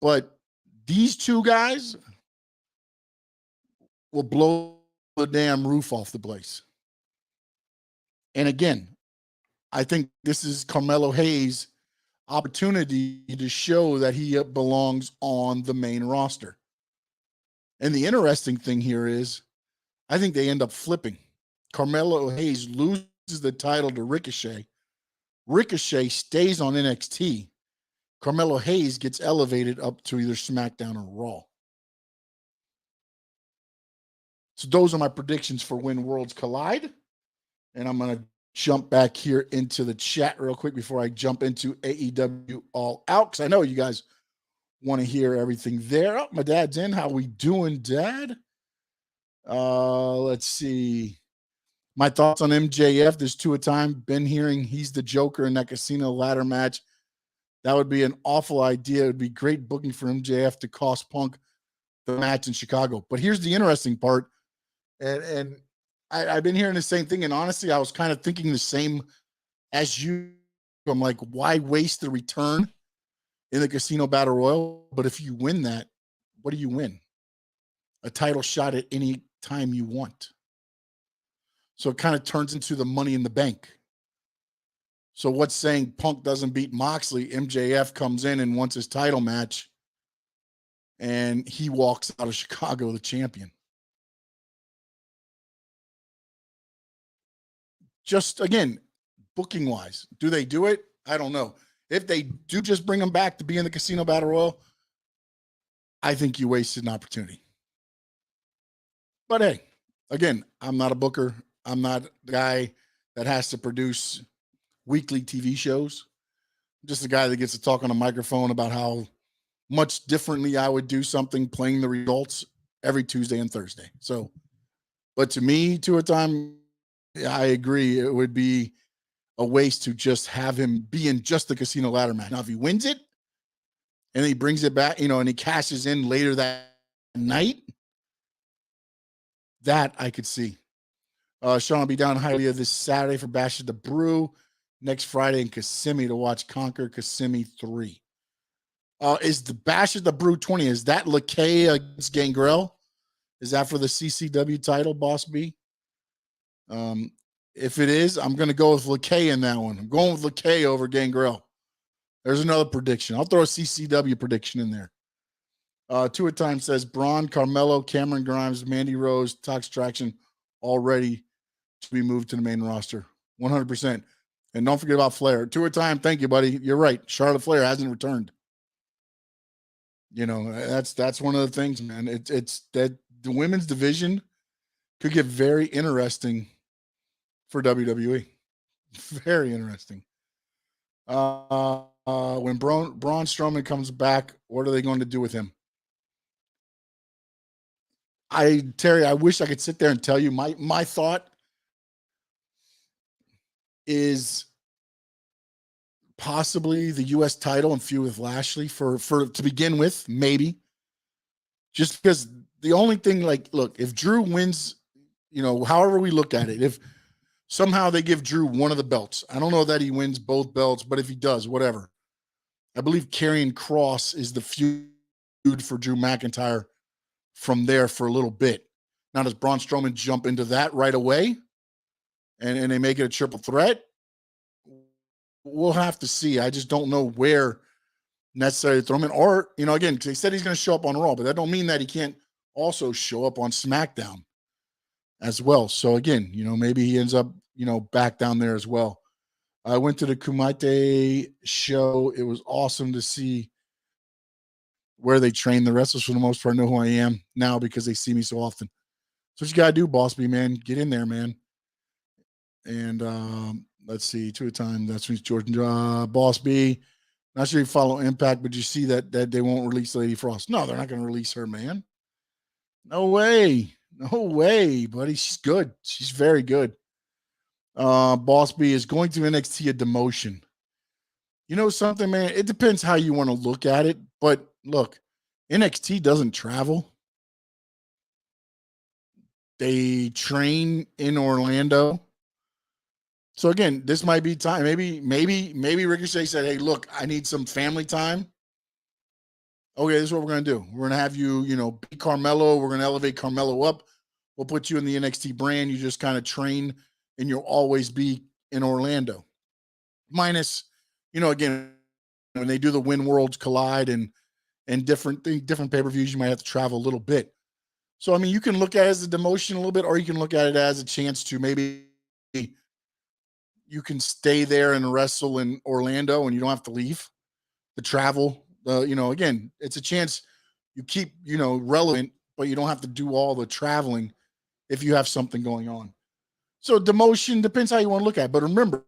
But these two guys will blow the damn roof off the place. And again, I think this is Carmelo Hayes' opportunity to show that he belongs on the main roster. And the interesting thing here is, I think they end up flipping. Carmelo Hayes loses the title to Ricochet. Ricochet stays on NXT. Carmelo Hayes gets elevated up to either SmackDown or Raw. So those are my predictions for when worlds collide. And I'm going to jump back here into the chat real quick before I jump into AEW All Out, because I know you guys want to hear everything there. Oh, my dad's in. How we doing, Dad? Let's see. My thoughts on MJF. There's two a time. Been hearing he's the Joker in that casino ladder match. That would be an awful idea. It would be great booking for MJF to cost Punk the match in Chicago. But here's the interesting part. And I've been hearing the same thing. And honestly, I was kind of thinking the same as you. I'm like, why waste the return in the Casino Battle Royal? But if you win that, what do you win? A title shot at any time you want. So it kind of turns into the Money in the Bank. So what's saying Punk doesn't beat Moxley? MJF comes in and wants his title match, and he walks out of Chicago the champion. Just, again, booking-wise, do they do it? I don't know. If they do just bring him back to be in the Casino Battle Royal, I think you wasted an opportunity. But hey, again, I'm not a booker. I'm not the guy that has to produce weekly TV shows. I'm just a guy that gets to talk on a microphone about how much differently I would do something playing the results every Tuesday and Thursday. So, but to me, two a time, I agree. It would be a waste to just have him be in just the casino ladder match. Now, if he wins it and he brings it back, and he cashes in later that night, that I could see. Sean will be down in Hialeah this Saturday for Bash at the Brew. Next Friday in Kissimmee to watch Conquer Kissimmee 3. Is the Bash at the Brew 20? Is that LeKay against Gangrel? Is that for the CCW title, Boss B? If it is, I'm going to go with LeKay in that one. I'm going with LeKay over Gangrel. There's another prediction. I'll throw a CCW prediction in there. Two at time says Braun, Carmelo, Cameron Grimes, Mandy Rose, Tox Traction, all ready to be moved to the main roster. 100%. And don't forget about Flair. Two at time. Thank you, buddy. You're right. Charlotte Flair hasn't returned. That's one of the things, man. It's that the women's division could get very interesting for WWE. Very interesting. When Braun Strowman comes back, what are they going to do with him? Terry, I wish I could sit there and tell you. My thought is possibly the U.S. title and feud with Lashley for to begin with, maybe. Just because the only thing, like, look, if Drew wins, however we look at it, if somehow they give Drew one of the belts, I don't know that he wins both belts, but if he does, whatever. I believe Karrion Kross is the feud for Drew McIntyre from there for a little bit. Now, does Braun Strowman jump into that right away and they make it a triple threat? We'll have to see. I just don't know where necessarily throw him in. Or, again, they said he's going to show up on Raw, but that don't mean that he can't also show up on SmackDown as well. So, again, maybe he ends up, back down there as well. I went to the Kumite show. It was awesome to see where they train. The wrestlers, for the most part, know who I am now because they see me so often. So what you got to do, Boss B, man. Get in there, man. And let's see, 2 at a time. That's George Boss B. Not sure you follow Impact, but you see that they won't release Lady Frost. No, they're not going to release her, man. No way. No way, buddy. She's good. She's very good. Boss B is going to NXT a demotion. You know something, man? It depends how you want to look at it. But look, NXT doesn't travel. They train in Orlando. So again, this might be time. Maybe Ricochet said, "Hey, look, I need some family time." Okay, this is what we're gonna do. We're gonna have you, be Carmelo. We're gonna elevate Carmelo up. We'll put you in the NXT brand. You just kind of train, and you'll always be in Orlando. Minus, again, when they do the Win Worlds Collide and different pay-per-views, you might have to travel a little bit. So I mean, you can look at it as a demotion a little bit, or you can look at it as a chance to maybe you can stay there and wrestle in Orlando and you don't have to leave the travel. Again, it's a chance you keep, relevant, but you don't have to do all the traveling if you have something going on. So demotion depends how you want to look at it. But remember,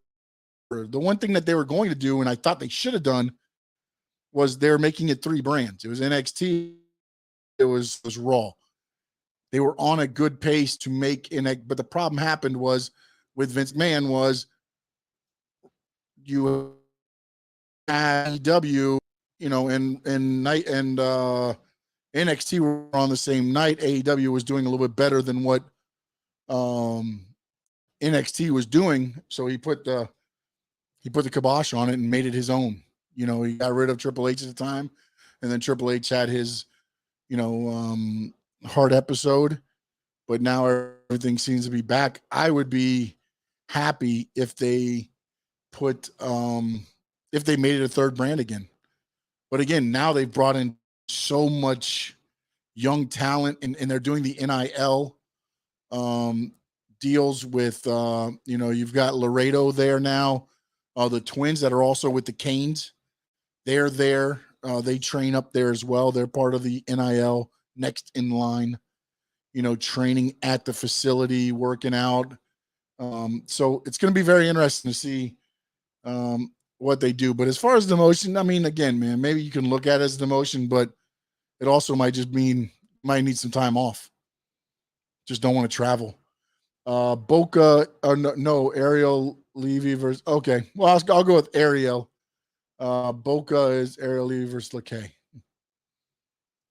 the one thing that they were going to do, and I thought they should have done, was they're making it 3 brands. It was NXT, it was Raw. They were on a good pace to make NXT, but the problem happened was with Vince McMahon was you had AEW, and night and NXT were on the same night. AEW was doing a little bit better than what NXT was doing, so he put the kibosh on it and made it his own. He got rid of Triple H at the time, and then Triple H had his, hard episode, but now everything seems to be back. I would be happy if they if they made it a 3rd brand again. But again, now they've brought in so much young talent and they're doing the NIL deals with, you've got Laredo there now. The twins that are also with the Canes, they're there. They train up there as well. They're part of the NIL next in line, training at the facility, working out. So it's going to be very interesting to see what they do. But as far as demotion, I mean, again, man, maybe you can look at it as demotion, but it also might just mean might need some time off. Just don't want to travel. Boca, no, Ariel Levy versus, okay. Well, I'll go with Ariel. Boca is Ariel Levy versus LeKay.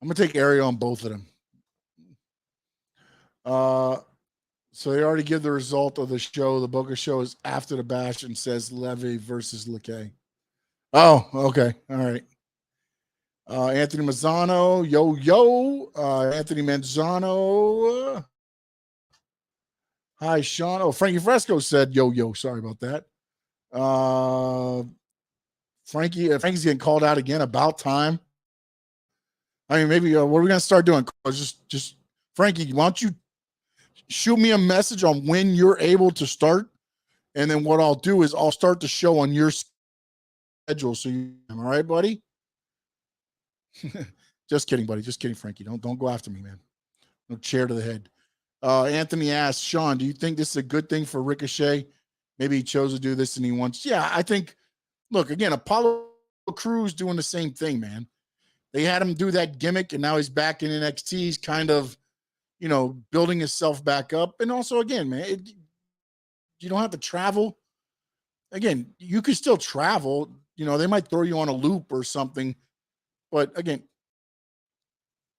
I'm going to take Ariel on both of them. So they already give the result of the show. The Boca show is after the bash and says Levy versus LeKay. Oh, okay. All right. Anthony Mazzano, Anthony Manzano. Hi, Sean. Oh, Frankie Fresco said yo. Sorry about that. Frankie's getting called out again. About time. I mean, maybe what are we gonna start doing? Just Frankie, why don't you shoot me a message on when you're able to start, and then what I'll do is I'll start the show on your schedule. So am I right, buddy? Just kidding, buddy. Just kidding, Frankie. Don't go after me, man. No chair to the head. Anthony asked, Sean, do you think this is a good thing for Ricochet? Maybe he chose to do this and he wants. Yeah, I think. Look, again, Apollo Crews doing the same thing, man. They had him do that gimmick, and now he's back in NXT. He's kind of, building himself back up. And also, again, man, you don't have to travel. Again, you can still travel. they might throw you on a loop or something. But again,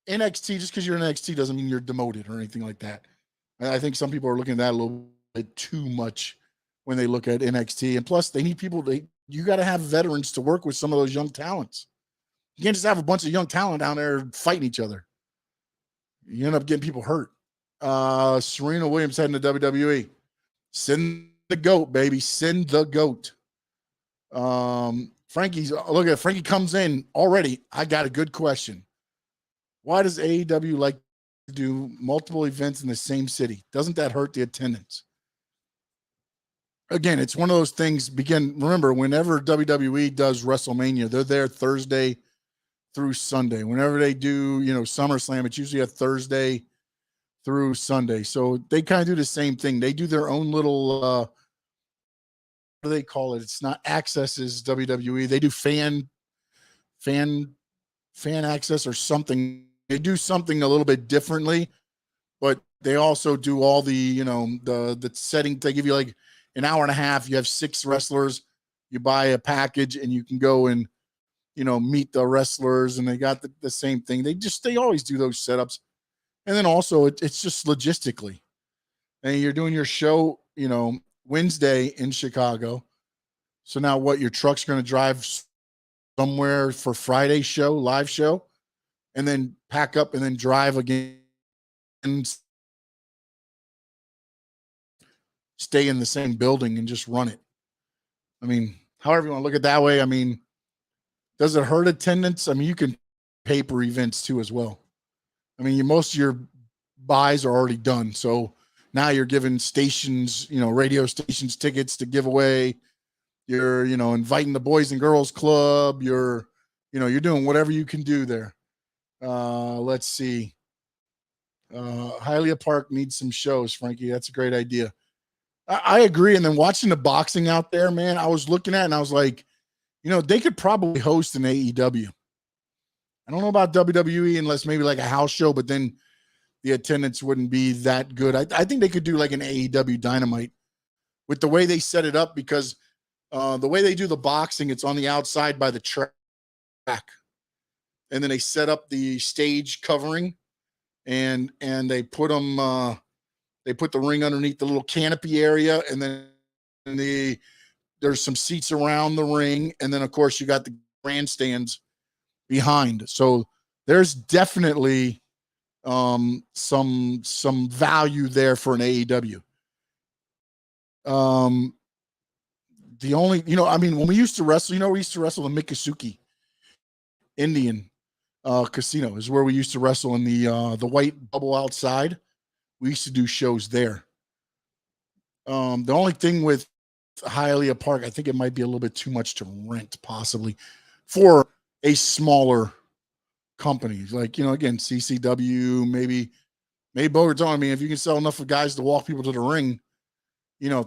NXT, just because you're in NXT doesn't mean you're demoted or anything like that. I think some people are looking at that a little bit too much when they look at NXT. And plus, they need people. You got to have veterans to work with some of those young talents. You can't just have a bunch of young talent down there fighting each other. You end up getting people hurt. Serena Williams heading to WWE. Send the GOAT, baby. Send the GOAT. Frankie comes in already. I got a good question. Why does AEW like to do multiple events in the same city? Doesn't that hurt the attendance? Again, it's one of those things. Remember, whenever WWE does WrestleMania, they're there Thursday through Sunday. Whenever they do, SummerSlam, it's usually a Thursday through Sunday. So they kind of do the same thing. They do their own little, what do they call it? It's not Access is WWE. They do fan access or something. They do something a little bit differently, but they also do all the, the setting. They give you like an hour and a half. You have 6 wrestlers. You buy a package and you can go and, meet the wrestlers, and they got the same thing. They always do those setups. And then also it's just logistically, and you're doing your show, Wednesday in Chicago. So now your truck's going to drive somewhere for Friday's show, live show, and then pack up and then drive again and stay in the same building and just run it. I mean, however you want to look at it that way. I mean, does it hurt attendance? I mean, you can paper events too as well. I mean, most of your buys are already done. So now you're giving stations, radio stations tickets to give away. You're, inviting the Boys and Girls Club. You're doing whatever you can do there. Let's see. Hialeah Park needs some shows, Frankie. That's a great idea. I agree. And then watching the boxing out there, man, I was looking at and I was like, they could probably host an AEW. I don't know about WWE unless maybe like a house show, but then the attendance wouldn't be that good. I think they could do like an AEW Dynamite with the way they set it up, because the way they do the boxing, it's on the outside by the track. And then they set up the stage covering and they put them, they put the ring underneath the little canopy area. And then there's some seats around the ring. And then of course you got the grandstands behind. So there's definitely some value there for an AEW. The only, when we used to wrestle, we used to wrestle in Miccosukee Indian Casino is where we used to wrestle in the white bubble outside. We used to do shows there. The only thing with Hialeah Park, I think it might be a little bit too much to rent possibly for a smaller company. Like, again, CCW, maybe Bogart's on. I mean, if you can sell enough of guys to walk people to the ring,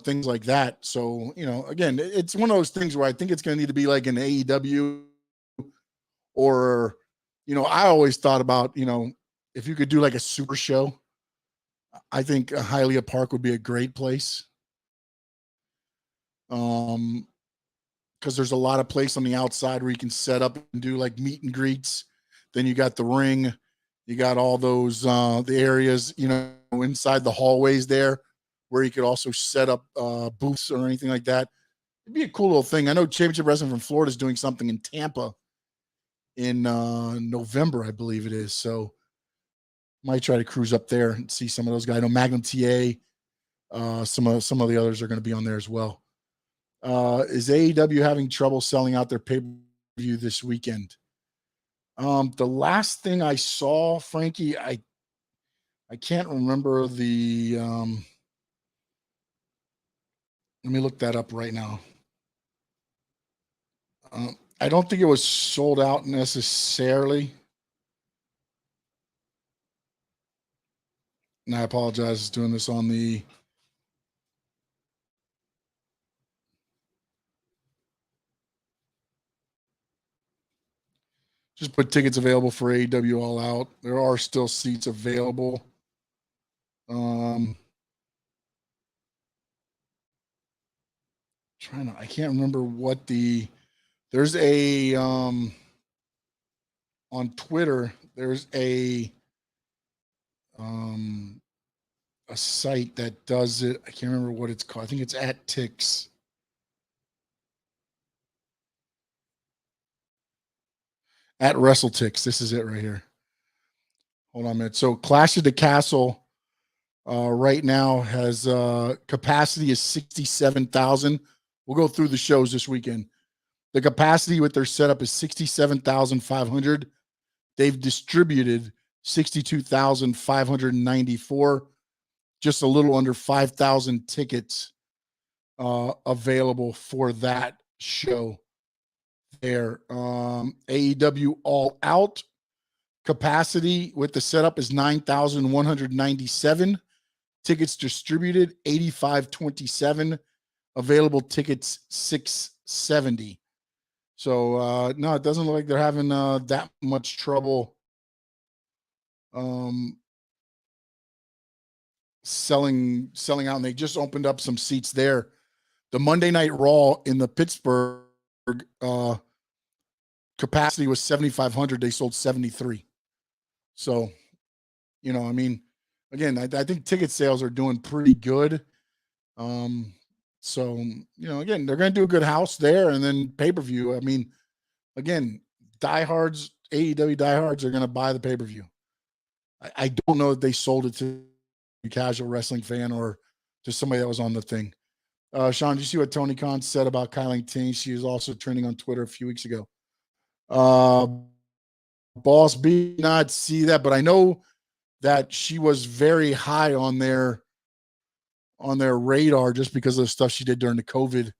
things like that. So, again, it's one of those things where I think it's going to need to be like an AEW or, I always thought about, if you could do like a super show, I think Hialeah Park would be a great place. Because there's a lot of place on the outside where you can set up and do like meet and greets. Then you got the ring, you got all those the areas, inside the hallways there, where you could also set up booths or anything like that. It'd be a cool little thing. I know Championship Wrestling from Florida is doing something in Tampa in November, I believe it is. So might try to cruise up there and see some of those guys. I know Magnum TA, some of the others are going to be on there as well. Is AEW having trouble selling out their pay-per-view this weekend? The last thing I saw, Frankie, I can't remember the let me look that up right now. I don't think it was sold out necessarily. And I apologize doing this on the just put tickets available for AEW All Out. There are still seats available. I can't remember what the There's a on Twitter, there's a site that does it. I can't remember what it's called. I think it's @Tix. @WrestleTix. This is it right here. Hold on a minute. So Clash of the Castle right now has capacity is 67,000. We'll go through the shows this weekend. The capacity with their setup is 67,500. They've distributed 62,594. Just a little under 5,000 tickets available for that show there. AEW All Out capacity with the setup is 9,197. Tickets distributed 8,527. Available tickets 670. So no, it doesn't look like they're having that much trouble selling out, and they just opened up some seats there. The Monday Night Raw in the Pittsburgh capacity was 7,500. They sold 73. So, you know, I mean, again, I think ticket sales are doing pretty good. So, you know, again, they're going to do a good house there, and then pay-per-view. I mean, again, diehards, AEW diehards are going to buy the pay-per-view. I don't know if they sold it to a casual wrestling fan or to somebody that was on the thing. Sean, did you see what Tony Khan said about Kylie Ting? She was also trending on Twitter a few weeks ago. Boss B, not see that, but I know that she was very high on their radar just because of the stuff she did during the COVID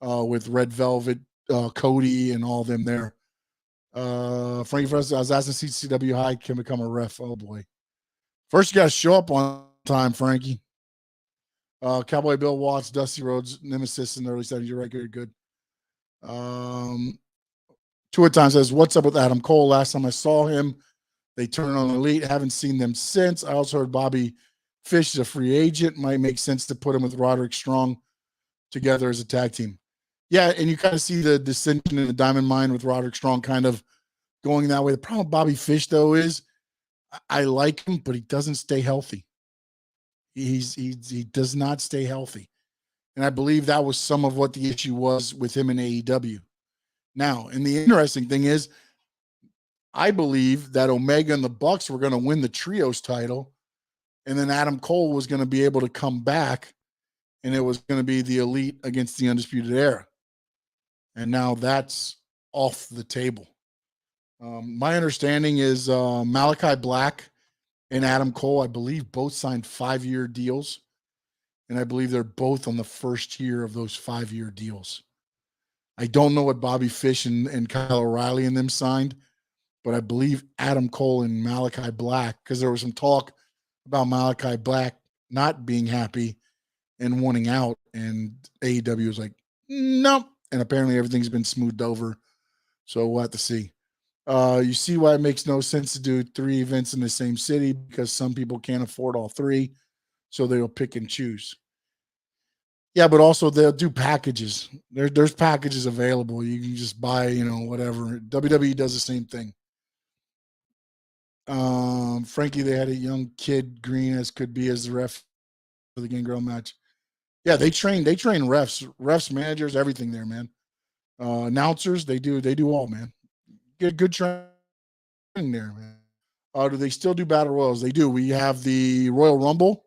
with Red Velvet, Cody, and all them there. Frankie, first, I was asking CCW High can become a ref. Oh boy. First, you got to show up on time, Frankie. Cowboy Bill Watts, Dusty Rhodes, Nemesis in the early 70s. You're right, good. Two at times says, what's up with Adam Cole? Last time I saw him, they turned on Elite. Haven't seen them since. I also heard Bobby Fish is a free agent. Might make sense to put him with Roderick Strong together as a tag team. Yeah, and you kind of see the dissension in the Diamond Mine with Roderick Strong kind of going that way. The problem with Bobby Fish, though, is I like him, but he doesn't stay healthy. He does not stay healthy. And I believe that was some of what the issue was with him in AEW. Now, and the interesting thing is, I believe that Omega and the Bucks were going to win the Trios title, and then Adam Cole was going to be able to come back, and it was going to be the Elite against the Undisputed Era. And now that's off the table. My understanding is Malachi Black and Adam Cole, I believe, both signed 5-year deals. And I believe they're both on the first year of those 5-year deals. I don't know what Bobby Fish and Kyle O'Reilly and them signed, but I believe Adam Cole and Malachi Black, because there was some talk about Malachi Black not being happy and wanting out, and AEW was like, nope. And apparently everything's been smoothed over. So we'll have to see. You see why it makes no sense to do 3 events in the same city, because some people can't afford all 3, so they'll pick and choose. Yeah, but also they'll do packages. There's packages available. You can just buy, you know, whatever. WWE does the same thing. Frankie, they had a young kid, Green as could be, as the ref for the Gangrel match. Yeah, they train refs, managers, everything there, man. Announcers, they do all, man. Get good training there, man. Do they still do battle royals? They do. We have the Royal Rumble.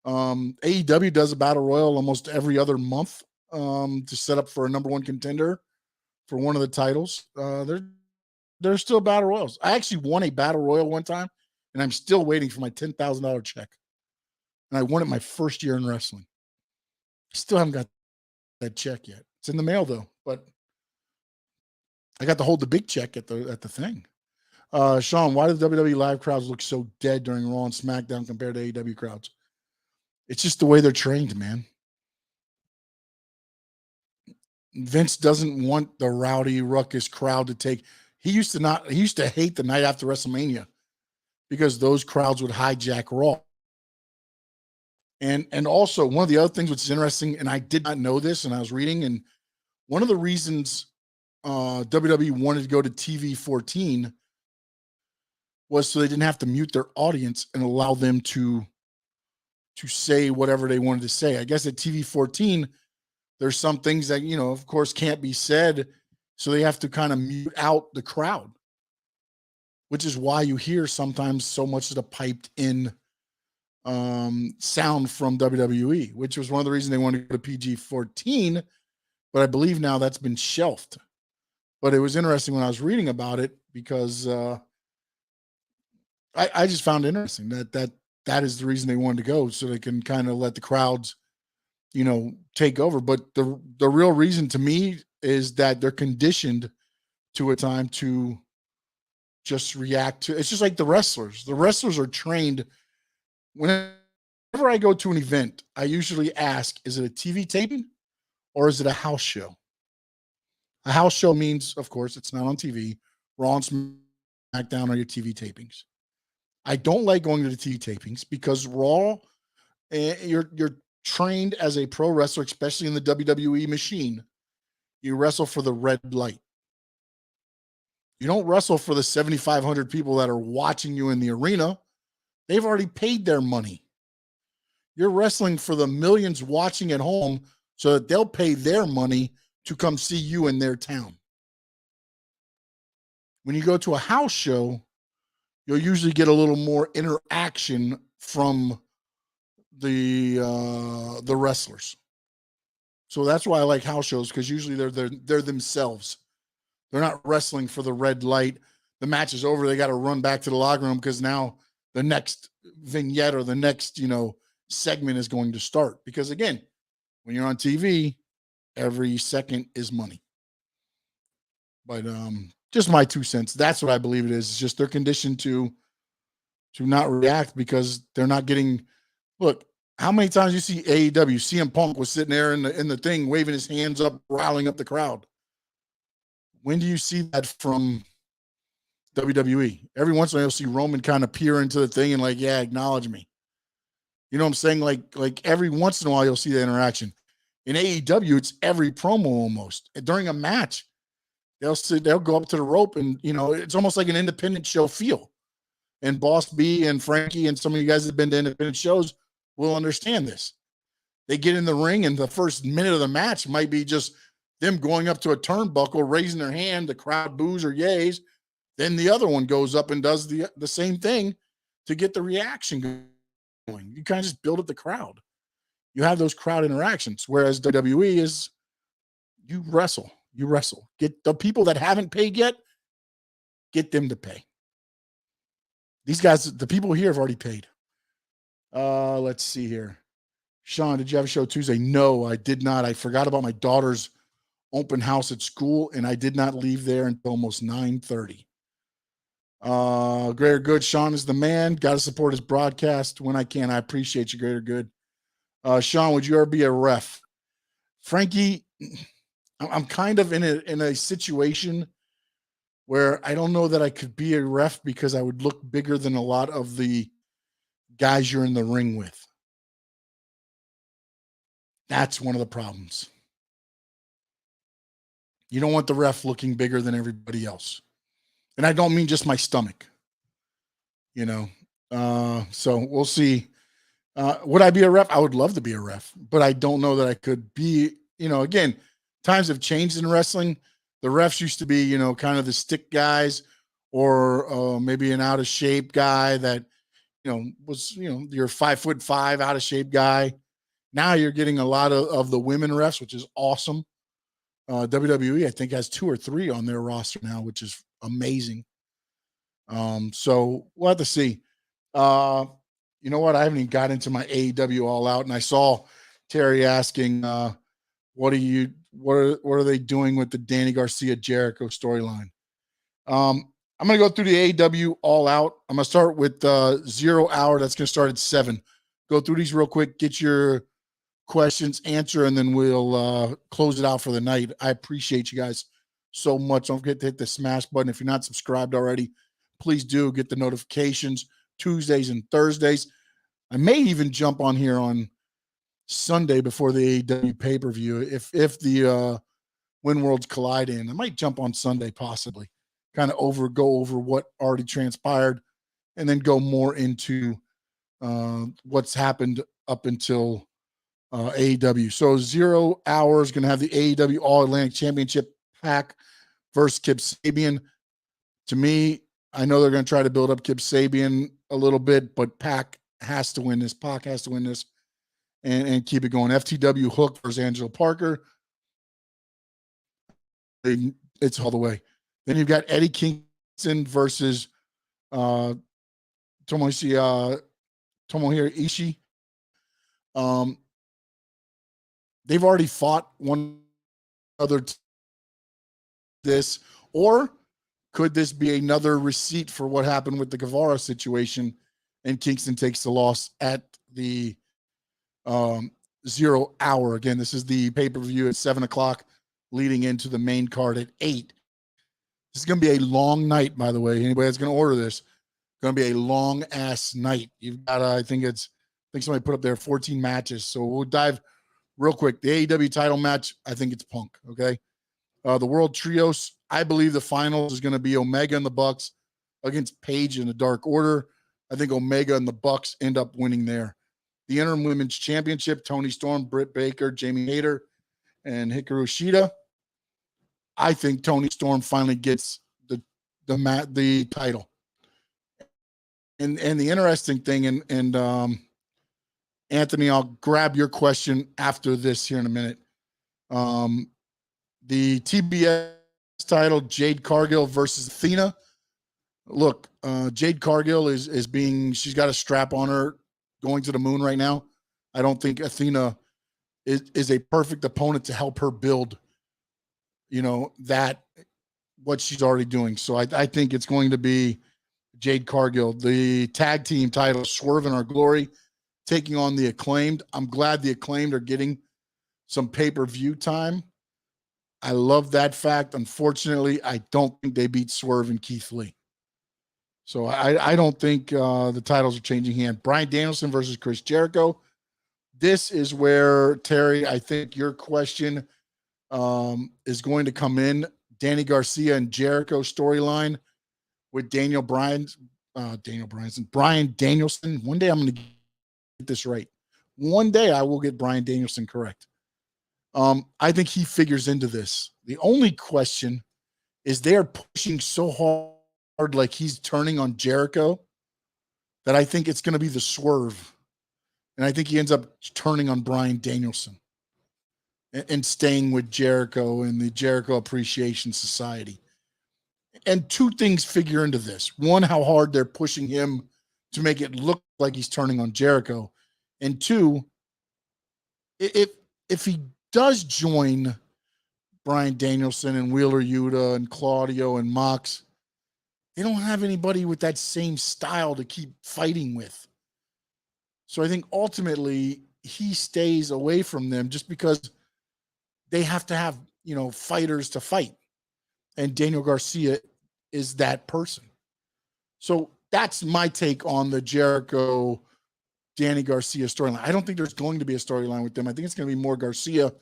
AEW does a battle royal almost every other month to set up for a number 1 contender for one of the titles. There's still battle royals. I actually won a battle royal one time, and I'm still waiting for my $10,000 check. And I won it my first year in wrestling. I still haven't got that check yet. It's in the mail though, but I got to hold the big check at the thing. Sean, why do the WWE live crowds look so dead during Raw and SmackDown compared to AEW crowds? It's just the way they're trained, man. Vince doesn't want the rowdy, ruckus crowd to take. He used to hate the night after WrestleMania because those crowds would hijack Raw. And also one of the other things which is interesting, and I did not know this, and I was reading, and one of the reasons WWE wanted to go to TV 14 was so they didn't have to mute their audience and allow them to say whatever they wanted to say. I guess at TV 14, there's some things that, of course, can't be said. So they have to kind of mute out the crowd, which is why you hear sometimes so much of the piped in sound from WWE, which was one of the reasons they wanted to go to PG 14. But I believe now that's been shelved. But it was interesting when I was reading about it because I just found it interesting that is the reason they wanted to go, so they can kind of let the crowds, take over. But the real reason to me is that they're conditioned to a time to just react to. It's just like the wrestlers. The wrestlers are trained. Whenever I go to an event, I usually ask, is it a TV taping or is it a house show? A house show means, of course, it's not on TV. Raw and SmackDown are your TV tapings. I don't like going to the TV tapings because Raw, you're trained as a pro wrestler, especially in the WWE machine. You wrestle for the red light. You don't wrestle for the 7,500 people that are watching you in the arena. They've already paid their money. You're wrestling for the millions watching at home so that they'll pay their money to come see you in their town. When you go to a house show, you'll usually get a little more interaction from the wrestlers. So that's why I like house shows, because usually they're themselves. They're not wrestling for the red light. The match is over. They got to run back to the locker room because now the next vignette or the next, segment is going to start. Because again, when you're on TV, every second is money. But just my 2 cents. That's what I believe it is. It's just they're conditioned to not react because they're not getting. Look, how many times you see AEW? CM Punk was sitting there in the thing, waving his hands up, riling up the crowd. When do you see that from WWE? Every once in a while, you'll see Roman kind of peer into the thing and acknowledge me. You know what I'm saying? Like every once in a while, you'll see the interaction. In AEW, it's every promo almost. During a match, they'll go up to the rope and, it's almost like an independent show feel. And Boss B and Frankie and some of you guys that have been to independent shows will understand this. They get in the ring and the first minute of the match might be just them going up to a turnbuckle, raising their hand, the crowd boos or yays. Then the other one goes up and does the same thing to get the reaction going. You kind of just build up the crowd. You have those crowd interactions, whereas WWE is you wrestle. Get the people that haven't paid yet, get them to pay. These guys, the people here have already paid. Let's see here. Sean, did you have a show Tuesday? No, I did not. I forgot about my daughter's open house at school, and I did not leave there until almost 9:30. Greater Good, Sean is the man. Got to support his broadcast when I can. I appreciate you, Greater Good. Sean, would you ever be a ref? Frankie, I'm kind of in a situation where I don't know that I could be a ref because I would look bigger than a lot of the guys you're in the ring with. That's one of the problems. You don't want the ref looking bigger than everybody else. And I don't mean just my stomach, so we'll see. Would I be a ref? I would love to be a ref, but I don't know that I could be, again, times have changed in wrestling. The refs used to be, kind of the stick guys or maybe an out of shape guy that, was, your 5'5" out of shape guy. Now you're getting a lot of the women refs, which is awesome. WWE, I think, has 2 or 3 on their roster now, which is amazing. So we'll have to see. You know what? I haven't even got into my AEW All Out, and I saw Terry asking, what are they doing with the Danny Garcia Jericho storyline? I'm going to go through the AEW All Out. I'm going to start with 0 hour. That's going to start at 7. Go through these real quick, get your questions, answer, and then we'll close it out for the night. I appreciate you guys so much. Don't forget to hit the smash button. If you're not subscribed already, please do get the notifications Tuesdays and Thursdays. I may even jump on here on Sunday before the AEW pay-per-view if the when Worlds Collide in. I might jump on Sunday, possibly, kind of go over what already transpired, and then go more into what's happened up until AEW. So 0 hours going to have the AEW All Atlantic Championship Pac versus Kip Sabian. To me, I know they're going to try to build up Kip Sabian a little bit, but Pac has to win this. Pac has to win this and keep it going. FTW Hook versus Angelo Parker. It's all the way. Then you've got Eddie Kingston versus Tomohiro Ishii. They've already fought one other this, or could this be another receipt for what happened with the Guevara situation and Kingston takes the loss at the 0 hour? Again, this is the pay-per-view at 7 o'clock leading into the main card at 8. This is going to be a long night, by the way. Anybody that's going to order this, going to be a long ass night. You've got, I think somebody put up there 14 matches. So we'll dive real quick. The AEW title match, I think it's Punk. Okay. The World Trios, I believe the finals is going to be Omega and the Bucks against Page in the Dark Order. I think Omega and the Bucks end up winning there. The Interim Women's Championship, Toni Storm, Britt Baker, Jamie Hayter, and Hikaru Shida. I think Toni Storm finally gets the title. And the interesting thing, and Anthony, I'll grab your question after this here in a minute. The TBS title, Jade Cargill versus Athena. Look, Jade Cargill she's got a strap on her going to the moon right now. I don't think Athena is a perfect opponent to help her build, what she's already doing. So I think it's going to be Jade Cargill. The tag team title, Swerve in Our Glory, taking on the Acclaimed. I'm glad the Acclaimed are getting some pay-per-view time. I love that fact. Unfortunately, I don't think they beat Swerve and Keith Lee. So I don't think the titles are changing hands. Bryan Danielson versus Chris Jericho. This is where, Terry, I think your question is going to come in. Danny Garcia and Jericho storyline with Bryan Danielson. One day I'm going to get this right. One day I will get Bryan Danielson correct. I think he figures into this. The only question is they're pushing so hard like he's turning on Jericho that I think it's going to be the swerve. And I think he ends up turning on Bryan Danielson and staying with Jericho and the Jericho Appreciation Society. And two things figure into this. One, how hard they're pushing him to make it look like he's turning on Jericho. And two, if he does join Bryan Danielson and Wheeler Yuta and Claudio and Mox, they don't have anybody with that same style to keep fighting with. So I think ultimately he stays away from them just because they have to have, fighters to fight. And Daniel Garcia is that person. So that's my take on the Jericho Danny Garcia storyline. I don't think there's going to be a storyline with them. I think it's going to be more Garcia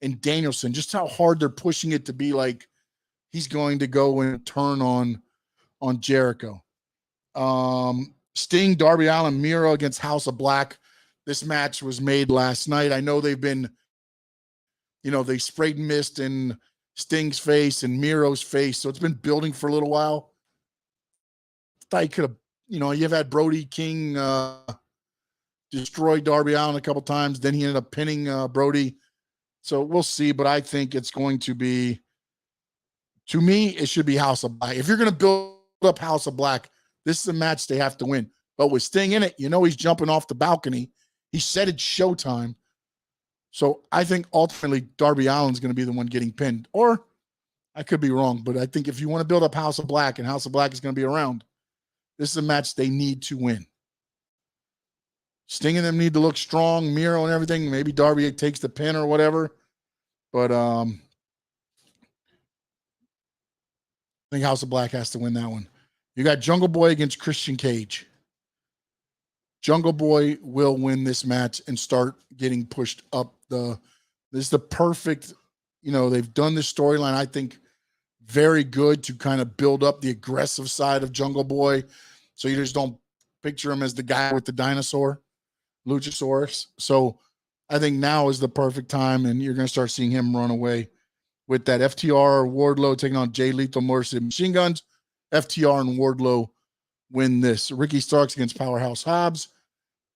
and Danielson, just how hard they're pushing it to be like he's going to go and turn on Jericho. Sting, Darby Allin, Miro against House of Black. This match was made last night. I know they've been, they sprayed mist in Sting's face and Miro's face, so it's been building for a little while. I could have, you've had Brody King destroy Darby Allin a couple times. Then he ended up pinning Brody. So we'll see, but I think it's going to be, to me, it should be House of Black. If you're going to build up House of Black, this is a match they have to win. But with Sting in it, he's jumping off the balcony. He said it's showtime. So I think ultimately Darby Allin's going to be the one getting pinned. Or I could be wrong, but I think if you want to build up House of Black and House of Black is going to be around, this is a match they need to win. Sting and them need to look strong, Miro and everything. Maybe Darby takes the pin or whatever. But I think House of Black has to win that one. You got Jungle Boy against Christian Cage. Jungle Boy will win this match and start getting pushed up this is the perfect they've done this storyline, I think, very good to kind of build up the aggressive side of Jungle Boy. So you just don't picture him as the guy with the dinosaur, Luchasaurus. So I think now is the perfect time, and you're going to start seeing him run away with that. FTR, Wardlow taking on Jay Lethal, Morrissey, Machine Guns. FTR and Wardlow win this. Ricky Starks against Powerhouse Hobbs.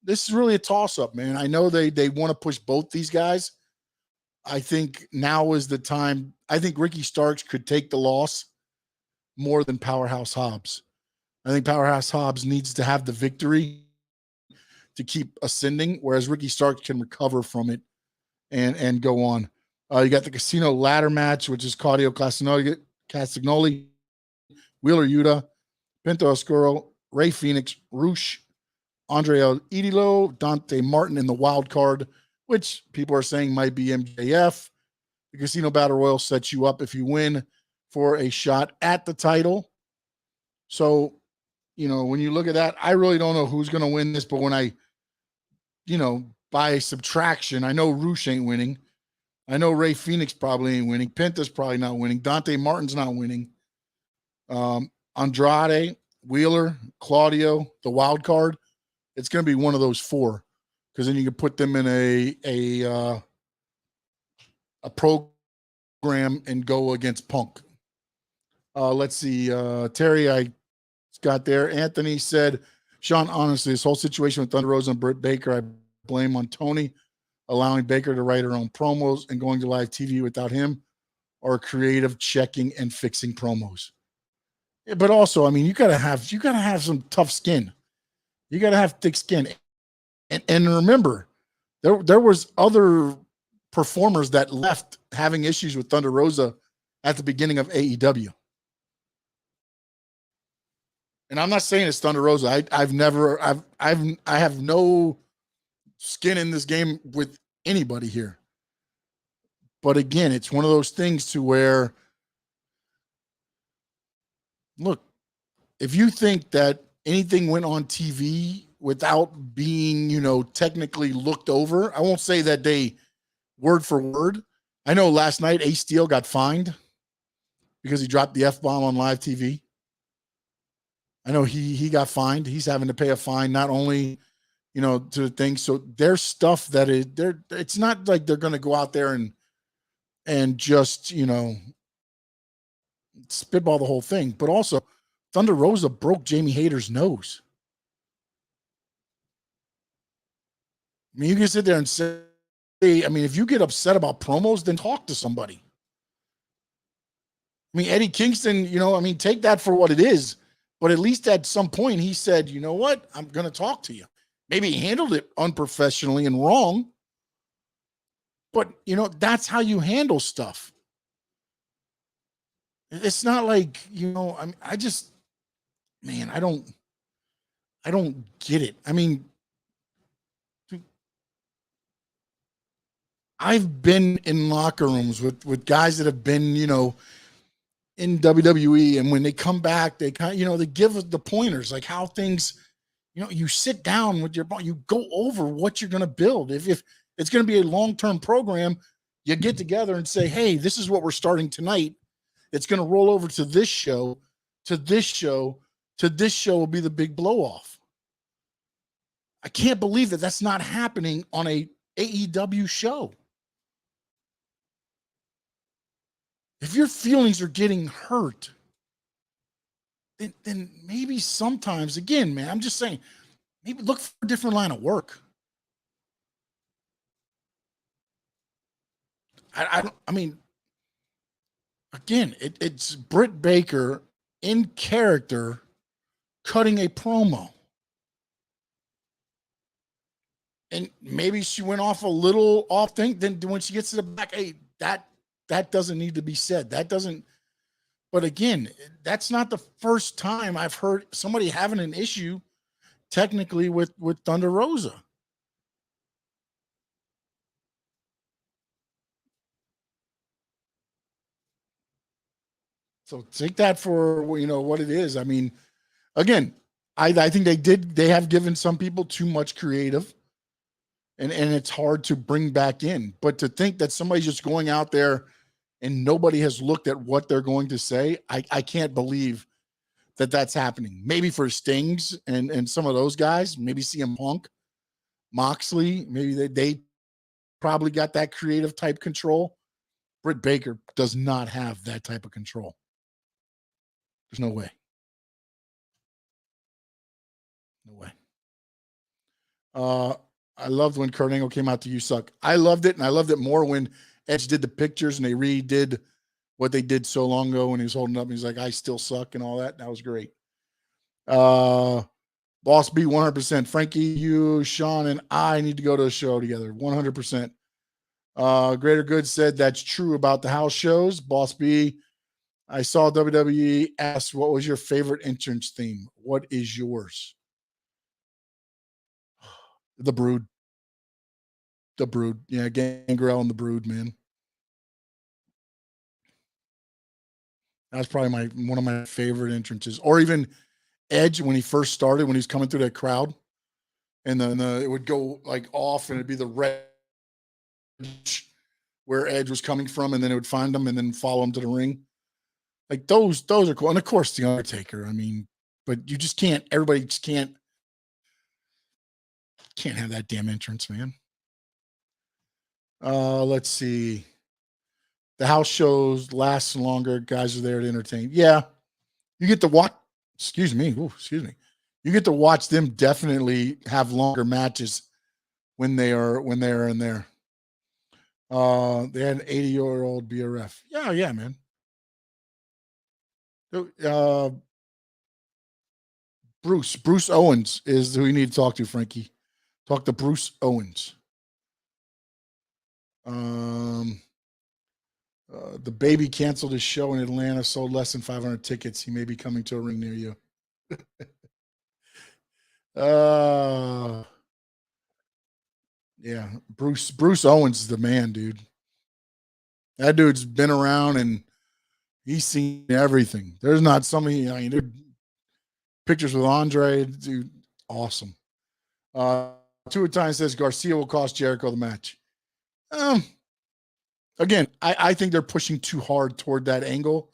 This is really a toss-up, man. I know they want to push both these guys. I think now is the time. I think Ricky Starks could take the loss more than Powerhouse Hobbs. I think Powerhouse Hobbs needs to have the victory to keep ascending, whereas Ricky Starks can recover from it and go on. You got the Casino ladder match, which is Claudio Castagnoli, Wheeler Yuta, Pinto Oscuro, Ray Phoenix, Roosh, Andre El Idolo, Dante Martin in the wild card, which people are saying might be MJF. The Casino Battle Royal sets you up if you win for a shot at the title. So, when you look at that, I really don't know who's going to win this, but when I, by subtraction, I know Roosh ain't winning. I know Ray Phoenix probably ain't winning. Penta's probably not winning. Dante Martin's not winning. Andrade, Wheeler, Claudio, the wild card. It's going to be one of those four, because then you can put them in a program and go against Punk. Let's see. Terry, I got there. Anthony said, Sean, honestly, this whole situation with Thunder Rosa and Britt Baker, I blame on Tony allowing Baker to write her own promos and going to live TV without him, or creative checking and fixing promos. Yeah, but also, you gotta have some tough skin. You gotta have thick skin. And remember, there was other performers that left having issues with Thunder Rosa at the beginning of AEW. And I'm not saying it's Thunder Rosa. I have no skin in this game with anybody here. But again, it's one of those things to where, look, if you think that anything went on TV without being, technically looked over, I won't say that they word for word. I know last night Ace Steel got fined because he dropped the F-bomb on live TV. I know he got fined. He's having to pay a fine, not only, to the thing. So there's stuff that it's not like they're going to go out there and just, spitball the whole thing. But also, Thunder Rosa broke Jamie Hayter's nose. You can sit there and say, if you get upset about promos, then talk to somebody. Eddie Kingston, take that for what it is. But at least at some point he said, you know what? I'm going to talk to you. Maybe he handled it unprofessionally and wrong. But, that's how you handle stuff. It's not like, I don't get it. I've been in locker rooms with guys that have been, in WWE, and when they come back, they kind of, they give us the pointers, like how things, you sit down with your, you go over what you're going to build. If it's going to be a long-term program, you get together and say, hey, this is what we're starting tonight. It's going to roll over to this show, to this show, to this show will be the big blow-off. I can't believe that that's not happening on a AEW show. If your feelings are getting hurt, then maybe sometimes, again, man, I'm just saying, maybe look for a different line of work. Again, it's Britt Baker in character cutting a promo. And maybe she went off a little off thing. Then when she gets to the back, hey, that doesn't need to be said. That doesn't. But again, that's not the first time I've heard somebody having an issue technically with Thunder Rosa. So take that for, what it is. Again, I think they have given some people too much creative, and it's hard to bring back in. But to think that somebody's just going out there and nobody has looked at what they're going to say. I can't believe that that's happening. Maybe for Stings and some of those guys, maybe CM Punk, Moxley, maybe they probably got that creative type control. Britt Baker does not have that type of control. There's no way. No way. I loved when Kurt Angle came out to "You Suck." I loved it, and I loved it more when Edge did the pictures and they redid what they did so long ago when he was holding up and he's like, "I still suck," and all that. That was great. Boss B, 100%. Frankie, you, Sean, and I need to go to a show together. 100%. Greater Good said that's true about the house shows. Boss B, I saw WWE ask, what was your favorite entrance theme? What is yours? The Brood. The Brood. Yeah, Gangrel and the Brood, man. That's probably one of my favorite entrances. Or even Edge when he first started, when he's coming through that crowd. And then it would go like off and it'd be the red where Edge was coming from, and then it would find him and then follow him to the ring. Like those are cool. And of course, The Undertaker. I mean, but you just can't, everybody just can't have that damn entrance, man. Let's see. The house shows last longer. Guys are there to entertain. Yeah. You get to watch, excuse me. You get to watch them definitely have longer matches when they are in there. They had an 80-year-old BRF. Yeah, man. Bruce Owens is who you need to talk to, Frankie. Talk to Bruce Owens. The baby canceled his show in Atlanta, sold less than 500 tickets. He may be coming to a ring near you. Yeah, Bruce Owens is the man, dude. That dude's been around and he's seen everything. There's not somebody, I mean, pictures with Andre, dude, awesome. Two times says Garcia will cost Jericho the match. Again, I think they're pushing too hard toward that angle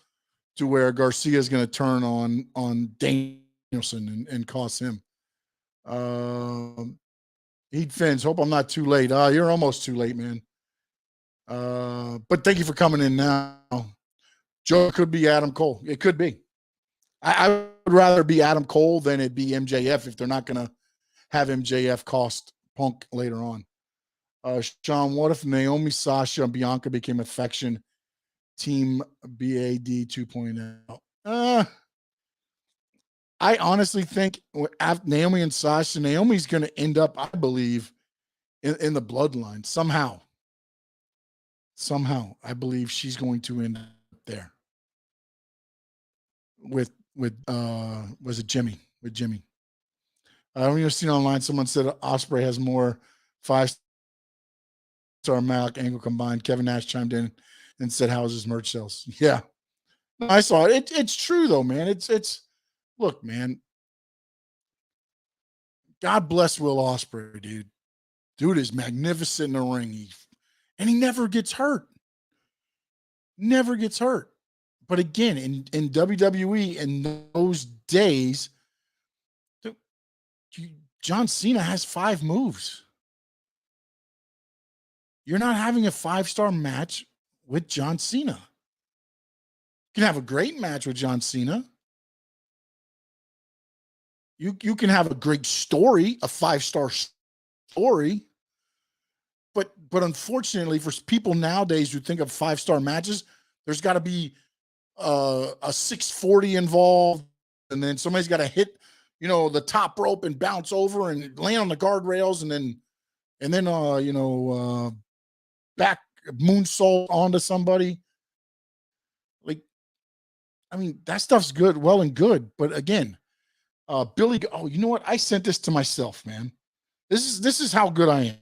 to where Garcia is going to turn on Danielson and cost him. Heat Fins, hope I'm not too late. You're almost too late, man. But thank you for coming in now. Joe could be Adam Cole. It could be. I would rather be Adam Cole than it be MJF if they're not going to have MJF cost Punk later on. Sean, what if Naomi, Sasha, and Bianca became a faction team BAD 2.0? I honestly think after Naomi and Sasha, Naomi's going to end up, I believe, in the bloodline somehow. Somehow, I believe she's going to end up there with was it Jimmy? With Jimmy. When you've seen online, someone said Ospreay has more 5-star Malik Angle combined. Kevin Nash chimed in and said, "How's his merch sales?" Yeah, I saw it. It's true though, man. It's look, man. God bless Will Ospreay, dude. Dude is magnificent in the ring. And he never gets hurt. Never gets hurt. But again, in WWE in those days, John Cena has 5 moves. You're not having a 5-star match with John Cena. You can have a great match with John Cena. You can have a great story, a 5-star story. But unfortunately, for people nowadays who think of 5-star matches, there's got to be a 640 involved, and then somebody's got to hit, the top rope and bounce over and land on the guardrails, and then back moonsault onto somebody. Like, I mean, that stuff's good, well and good, but again, Billy. Oh, you know what? I sent this to myself, man. This is how good I am.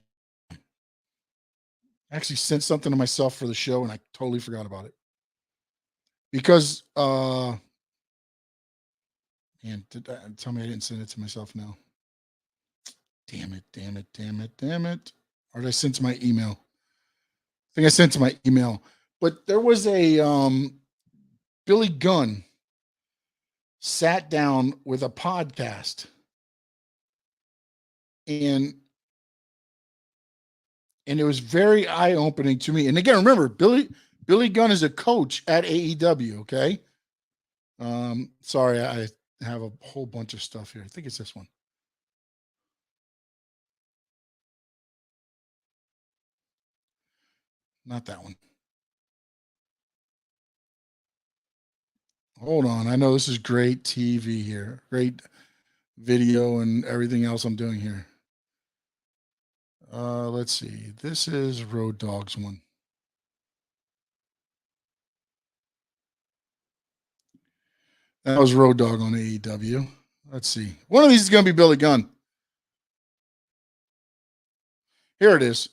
I actually sent something to myself for the show, and I totally forgot about it. Because, man, tell me I didn't send it to myself now. Damn it. Or did I send to my email? I think I sent to my email. But there was a Billy Gunn sat down with a podcast, and it was very eye-opening to me. And again, remember, Billy Gunn is a coach at AEW, okay? Sorry, I have a whole bunch of stuff here. I think it's this one. Not that one. Hold on. I know this is great TV here. Great video and everything else I'm doing here. Let's see. This is Road Dogg's one. That was Road Dogg on AEW. Let's see. One of these is going to be Billy Gunn. Here it is.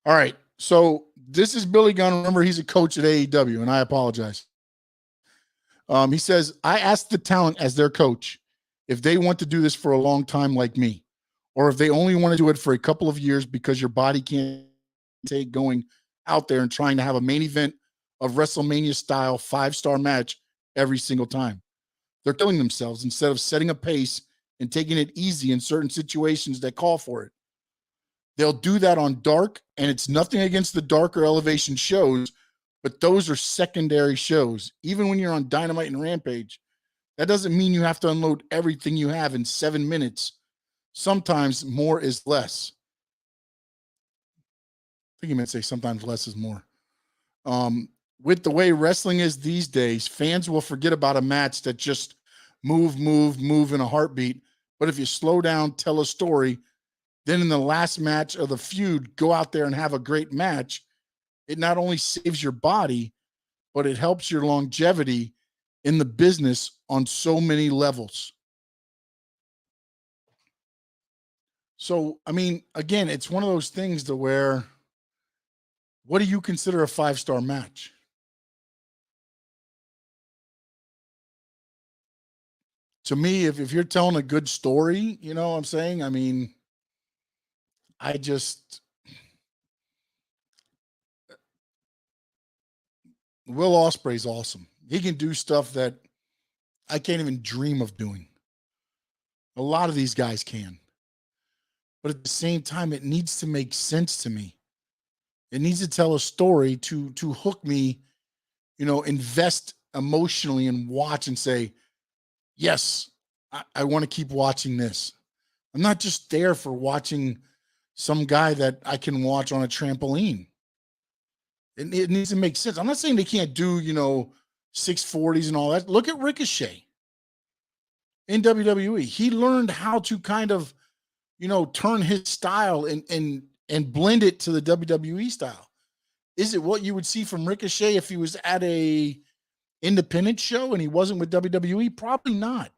All right. So this is Billy Gunn. Remember, he's a coach at AEW, and I apologize. He says, I asked the talent as their coach if they want to do this for a long time like me, or if they only want to do it for a couple of years because your body can't take going out there and trying to have a main event of WrestleMania style 5-star match every single time. They're killing themselves instead of setting a pace and taking it easy in certain situations that call for it. They'll do that on dark, and it's nothing against the darker elevation shows, but those are secondary shows. Even when you're on Dynamite and Rampage, that doesn't mean you have to unload everything you have in 7 minutes. Sometimes more is less. I think you meant to say sometimes less is more. With the way wrestling is these days, fans will forget about a match that just move in a heartbeat. But if you slow down, tell a story, then in the last match of the feud, go out there and have a great match. It not only saves your body, but it helps your longevity in the business on so many levels. So, I mean, again, it's one of those things to where, what do you consider a 5-star match? To me, if you're telling a good story, you know what I'm saying? I mean, Will Ospreay's awesome. He can do stuff that I can't even dream of doing. A lot of these guys can. But at the same time, it needs to make sense to me. It needs to tell a story to hook me, you know, invest emotionally and watch and say, yes, I want to keep watching this. I'm not just there for watching some guy that I can watch on a trampoline. It needs to make sense. I'm not saying they can't do, you know, 640s and all that. Look at Ricochet in WWE. He learned how to kind of, you know, turn his style and blend it to the WWE style. Is it what you would see from Ricochet if he was at a independent show and he wasn't with WWE? Probably not.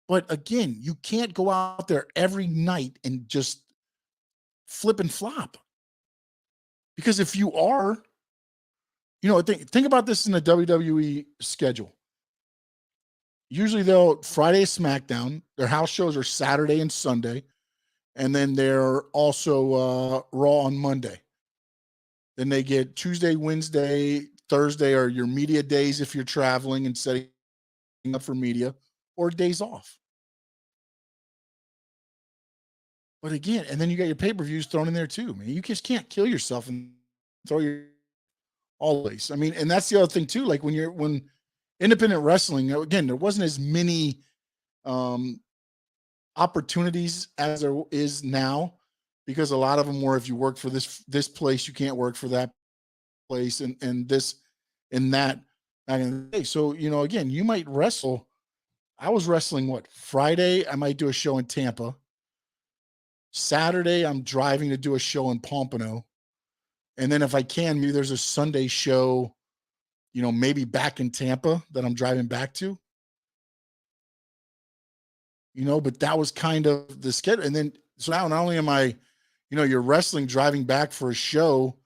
But again, you can't go out there every night and just flip and flop. Because if you are, you know, think about this in the WWE schedule. Usually they'll Friday Smackdown. Their house shows are Saturday and Sunday. And then they're also Raw on Monday. Then they get Tuesday, Wednesday, Thursday are your media days if you're traveling and setting up for media, or days off. But again, and then you got your pay-per-views thrown in there too. Man, you just can't kill yourself and throw your always. I mean, and that's the other thing too. Like when independent wrestling, again, there wasn't as many opportunities as there is now, because a lot of them were, if you work for this place, you can't work for that place, and this and that back in the day. So, you know, again, you might wrestle. I was wrestling Friday, I might do a show in Tampa. Saturday, I'm driving to do a show in Pompano. And then if I can, maybe there's a Sunday show, you know, maybe back in Tampa that I'm driving back to. You know, but that was kind of the schedule. And then, so now not only am I, you know, you're wrestling, driving back for a show,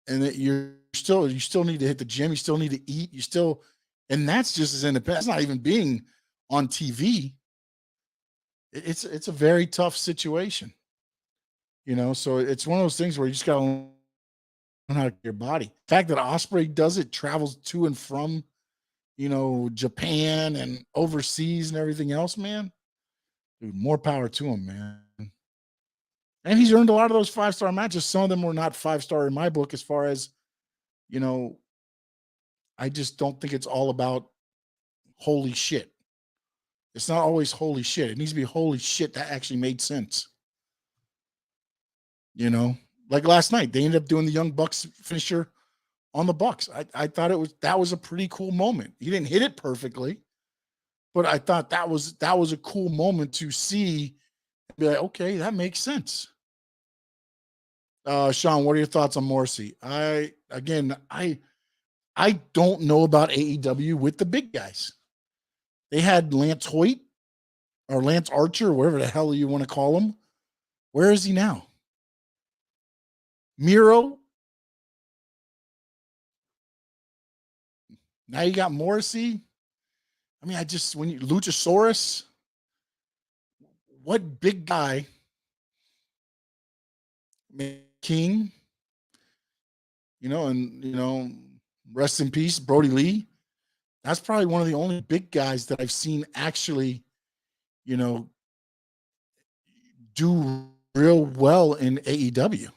and that you still need to hit the gym. You still need to eat. And that's just as independent. It's not even being on TV. It's a very tough situation, you know? So it's one of those things where you just got to how to get your body. The fact that Ospreay does it, travels to and from, Japan and overseas and everything else, man. Dude, more power to him, man. And he's earned a lot of those 5-star matches. Some of them were not 5-star in my book, as far as, I just don't think it's all about holy shit. It's not always holy shit. It needs to be holy shit that actually made sense. Like last night, they ended up doing the Young Bucks finisher on the Bucks. I thought that was a pretty cool moment. He didn't hit it perfectly, but I thought that was a cool moment to see. Be like, okay, that makes sense. Sean, what are your thoughts on Morrissey? I don't know about AEW with the big guys. They had Lance Hoyt or Lance Archer, whatever the hell you want to call him. Where is he now? Miro. Now you got Morrissey. I mean, when you Luchasaurus, what big guy, King, rest in peace, Brody Lee. That's probably one of the only big guys that I've seen actually, do real well in AEW.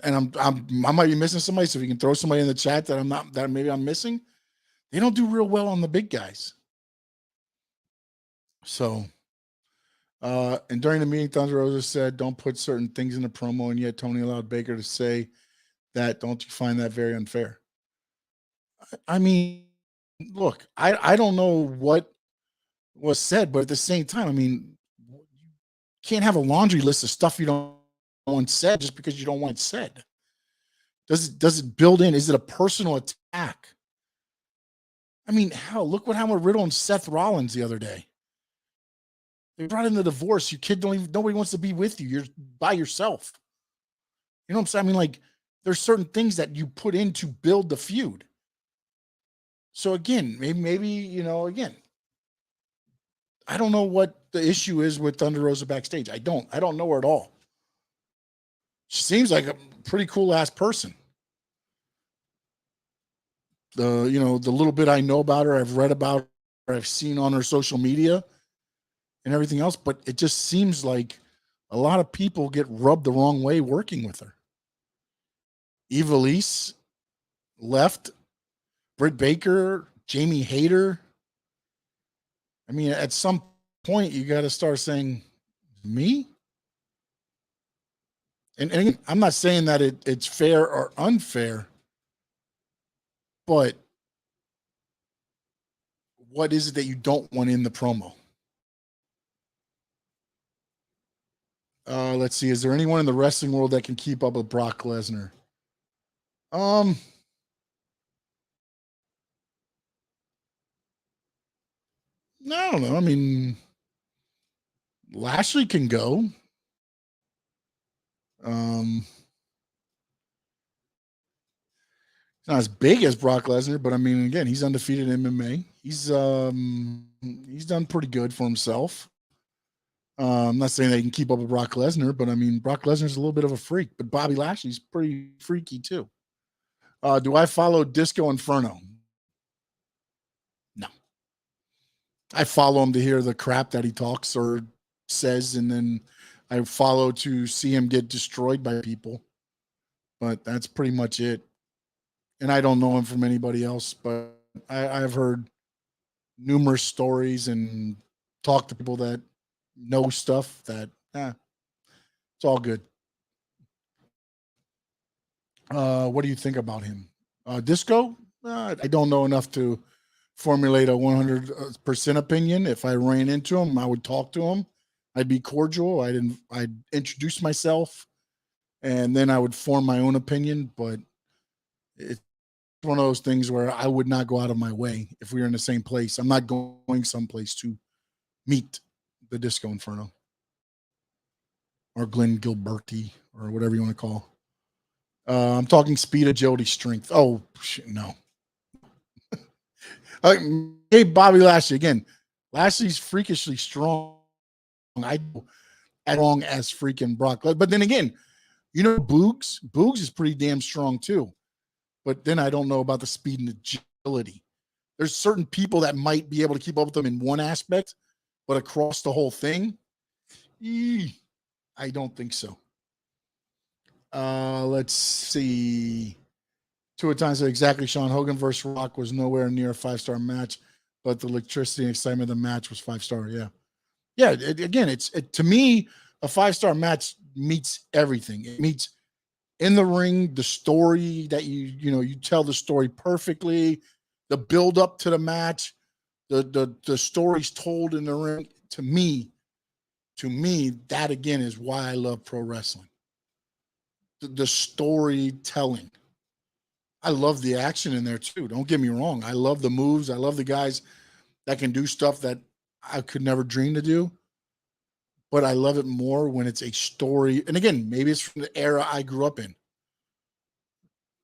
And I might be missing somebody, so if you can throw somebody in the chat that maybe I'm missing. They don't do real well on the big guys. So, and during the meeting, Thunder Rosa said, "Don't put certain things in the promo," and yet Tony allowed Baker to say that. Don't you find that very unfair? I mean, look, I don't know what was said, but at the same time, I mean, you can't have a laundry list of stuff you don't want said just because you don't want it said. Does it build in? Is it a personal attack? I mean, hell, look what happened with Riddle and Seth Rollins the other day. They brought in the divorce. Your kid nobody wants to be with you. You're by yourself. You know what I'm saying? I mean, like, there's certain things that you put in to build the feud. So again, maybe, again, I don't know what the issue is with Thunder Rosa backstage. I don't know her at all. She seems like a pretty cool ass person. The little bit I know about her, I've read about her, I've seen on her social media and everything else, but it just seems like a lot of people get rubbed the wrong way working with her. Ivelisse left, Britt Baker, Jamie Hayter. I mean, at some point you got to start saying, me? And again, I'm not saying that it's fair or unfair, but what is it that you don't want in the promo? Let's see. Is there anyone in the wrestling world that can keep up with Brock Lesnar? I don't know. I mean, Lashley can go. Not as big as Brock Lesnar, but I mean, again, he's undefeated in MMA. He's done pretty good for himself. I'm not saying that he can keep up with Brock Lesnar, but I mean, Brock Lesnar's a little bit of a freak, but Bobby Lashley's pretty freaky too. Do I follow Disco Inferno? No. I follow him to hear the crap that he talks or says, and then I follow to see him get destroyed by people. But that's pretty much it. And I don't know him from anybody else, but I've heard numerous stories and talked to people that know stuff that, it's all good. What do you think about him? Disco? I don't know enough to formulate a 100% opinion. If I ran into him, I would talk to him. I'd be cordial. I'd introduce myself, and then I would form my own opinion. But it's one of those things where I would not go out of my way if we were in the same place. I'm not going someplace to meet the Disco Inferno or Glenn Gilberti or whatever you want to call. I'm talking speed, agility, strength. Oh, shit, no. Hey, Bobby Lashley again. Lashley's freakishly strong. I as strong as freaking Brock. But then again, You know, Boogs is pretty damn strong too. But then I don't know about the speed and agility. There's certain people that might be able to keep up with them in one aspect, but across the whole thing, I don't think so. Let's see. Two at times exactly. Sean Hogan versus Rock was nowhere near a 5-star match, but the electricity and excitement of the match was 5-star. Yeah. To me, a 5-star match meets everything. It meets in the ring, the story that you tell the story perfectly, the build up to the match, the stories told in the ring. To me, that again is why I love pro wrestling. The storytelling. I love the action in there too. Don't get me wrong. I love the moves. I love the guys that can do stuff that I could never dream to do. But I love it more when it's a story. And again, maybe it's from the era I grew up in.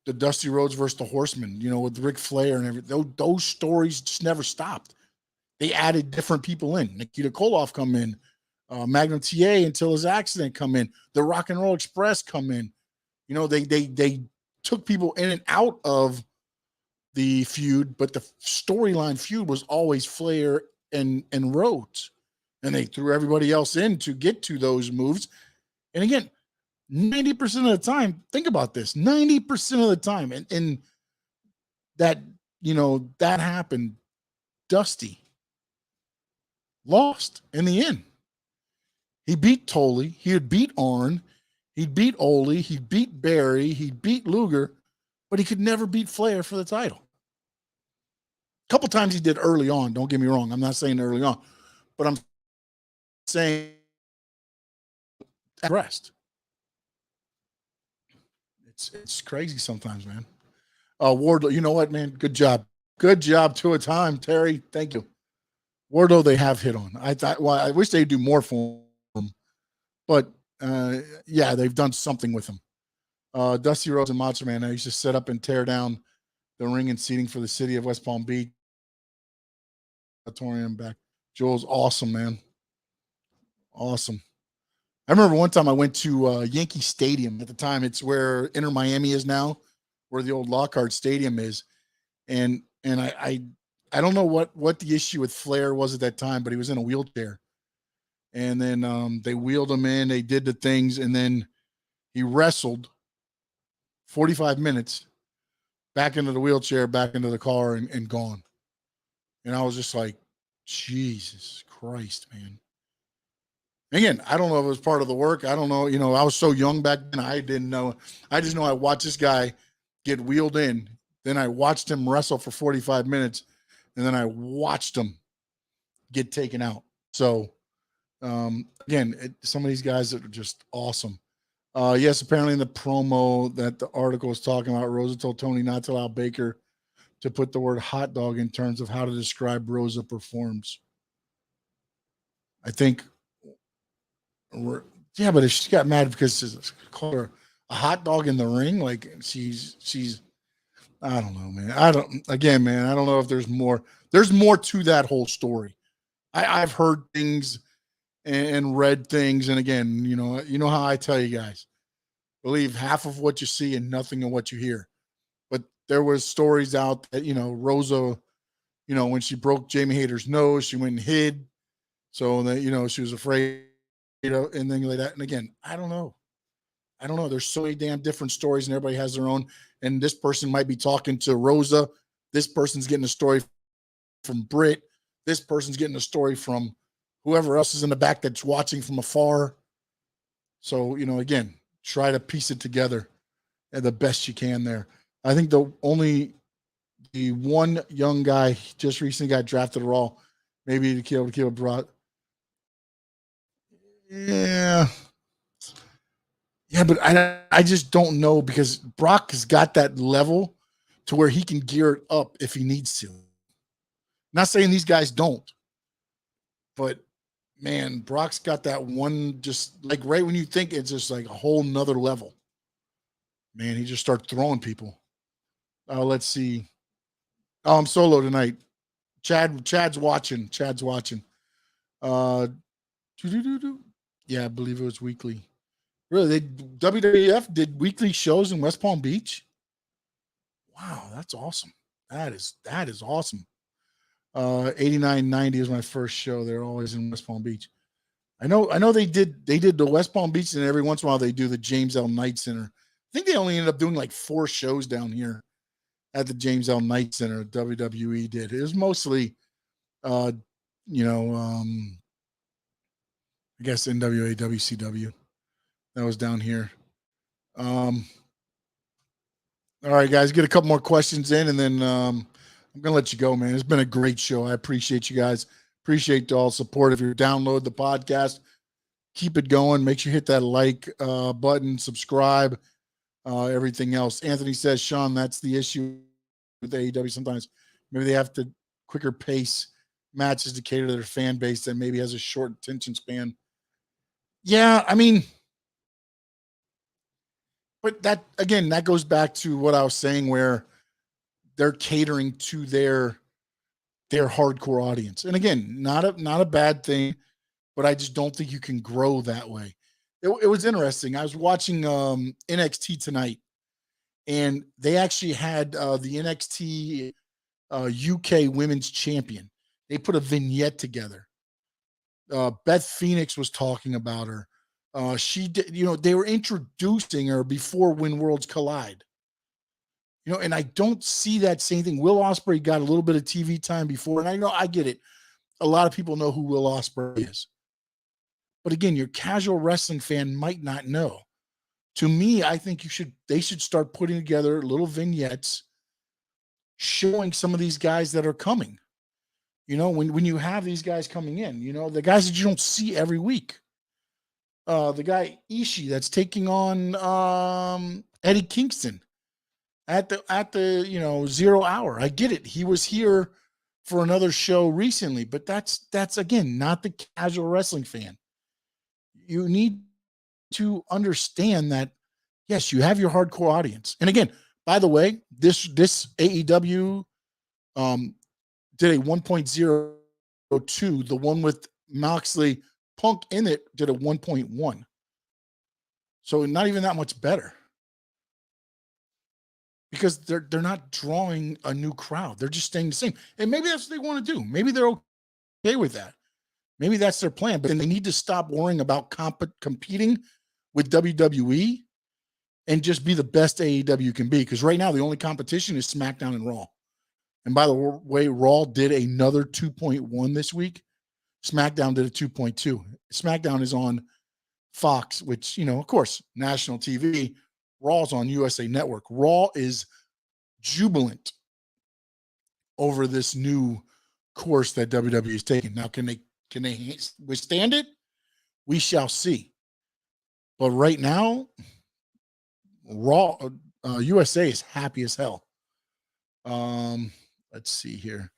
The Dusty Rhodes versus the Horsemen, with Ric Flair and everything. Those stories just never stopped. They added different people in. Nikita Koloff come in. Magnum TA until his accident come in. The Rock and Roll Express come in. They took people in and out of the feud, but the storyline feud was always Flair and Rhodes. And they threw everybody else in to get to those moves. And again, 90% of the time, think about this, 90% of the time, and that, that happened, Dusty lost in the end. He beat Tully, he'd beat Arn, he'd beat Ole, he'd beat Barry, he'd beat Luger, but he could never beat Flair for the title. A couple times he did early on, don't get me wrong. I'm not saying early on, but I'm saying at rest. It's crazy sometimes, man. Wardlow, you know what, man? Good job. Good job to a time, Terry. Thank you. Wardlow, they have hit on. I wish they'd do more for him. But, yeah, they've done something with him. Dusty Rhodes and Macho Man, they used to set up and tear down the ring and seating for the city of West Palm Beach. Back. Joel's awesome, man. Awesome. I remember one time I went to Yankee Stadium. At the time, it's where Inter Miami is now, where the old Lockhart Stadium is. And I don't know what the issue with Flair was at that time, but he was in a wheelchair. And then they wheeled him in. They did the things, and then he wrestled 45 minutes back into the wheelchair, back into the car, and gone. And I was just like, Jesus Christ, man. Again, I don't know if it was part of the work. I don't know. I was so young back then. I didn't know. I just know I watched this guy get wheeled in. Then I watched him wrestle for 45 minutes. And then I watched him get taken out. So, again, some of these guys that are just awesome. Yes, apparently in the promo that the article was talking about, Rosa told Tony not to allow Baker to put the word hot dog in terms of how to describe Rosa performs. I think... Yeah, but if she got mad because she's called her a hot dog in the ring, like she's I don't know, man. I don't know if there's more. There's more to that whole story. I've heard things and read things, and again, you know how I tell you guys, believe half of what you see and nothing of what you hear. But there was stories out that, Rosa, when she broke Jamie Hayter's nose, she went and hid. So that, she was afraid. And things like that. And again, I don't know. There's so many damn different stories, and everybody has their own. And this person might be talking to Rosa. This person's getting a story from Britt. This person's getting a story from whoever else is in the back that's watching from afar. So, again, try to piece it together the best you can there. I think the one young guy just recently got drafted Raw, maybe to kill Brock. Yeah, but I just don't know, because Brock has got that level to where he can gear it up if he needs to. Not saying these guys don't, but man, Brock's got that one, just like right when you think it's just like a whole nother level. Man, he just starts throwing people. Let's see. Oh, I'm solo tonight. Chad's watching. Yeah, I believe it was weekly. Really, WWF did weekly shows in West Palm Beach. Wow, that's awesome. That is awesome. 89-90 is my first show. They're always in West Palm Beach. I know they did the West Palm Beach, and every once in a while they do the James L. Knight Center. I think they only ended up doing like 4 shows down here at the James L. Knight Center. WWE did. It was mostly, I guess NWA, WCW. That was down here. All right, guys, get a couple more questions in, and then I'm gonna let you go, man. It's been a great show. I appreciate you guys. Appreciate all support. If you download the podcast, keep it going. Make sure you hit that like button, subscribe, everything else. Anthony says, Sean, that's the issue with AEW. Sometimes maybe they have to quicker pace matches to cater to their fan base that maybe has a short attention span. Yeah, I mean, but that goes back to what I was saying, where they're catering to their hardcore audience. And again, not a bad thing, but I just don't think you can grow that way. It was interesting. I was watching NXT tonight, and they actually had the NXT UK Women's Champion. They put a vignette together. Beth Phoenix was talking about her. She did, they were introducing her before When Worlds Collide. And I don't see that same thing. Will Ospreay got a little bit of TV time before, and I get it. A lot of people know who Will Ospreay is. But again, your casual wrestling fan might not know. To me, I think they should start putting together little vignettes showing some of these guys that are coming. When you have these guys coming in, the guys that you don't see every week. The guy Ishii that's taking on Eddie Kingston at the 0 hour. I get it. He was here for another show recently, but that's again not the casual wrestling fan. You need to understand that, yes, you have your hardcore audience. And again, by the way, this AEW did a 1.02. The one with Moxley Punk in it did a 1.1. So not even that much better. Because they're not drawing a new crowd. They're just staying the same. And maybe that's what they want to do. Maybe they're okay with that. Maybe that's their plan. But then they need to stop worrying about competing with WWE and just be the best AEW can be. Because right now, the only competition is SmackDown and Raw. And by the way, Raw did another 2.1 this week. SmackDown did a 2.2. SmackDown is on Fox, which, of course, national TV. Raw's on USA Network. Raw is jubilant over this new course that WWE is taking. Now, can they withstand it? We shall see. But right now, Raw USA is happy as hell. Let's see here.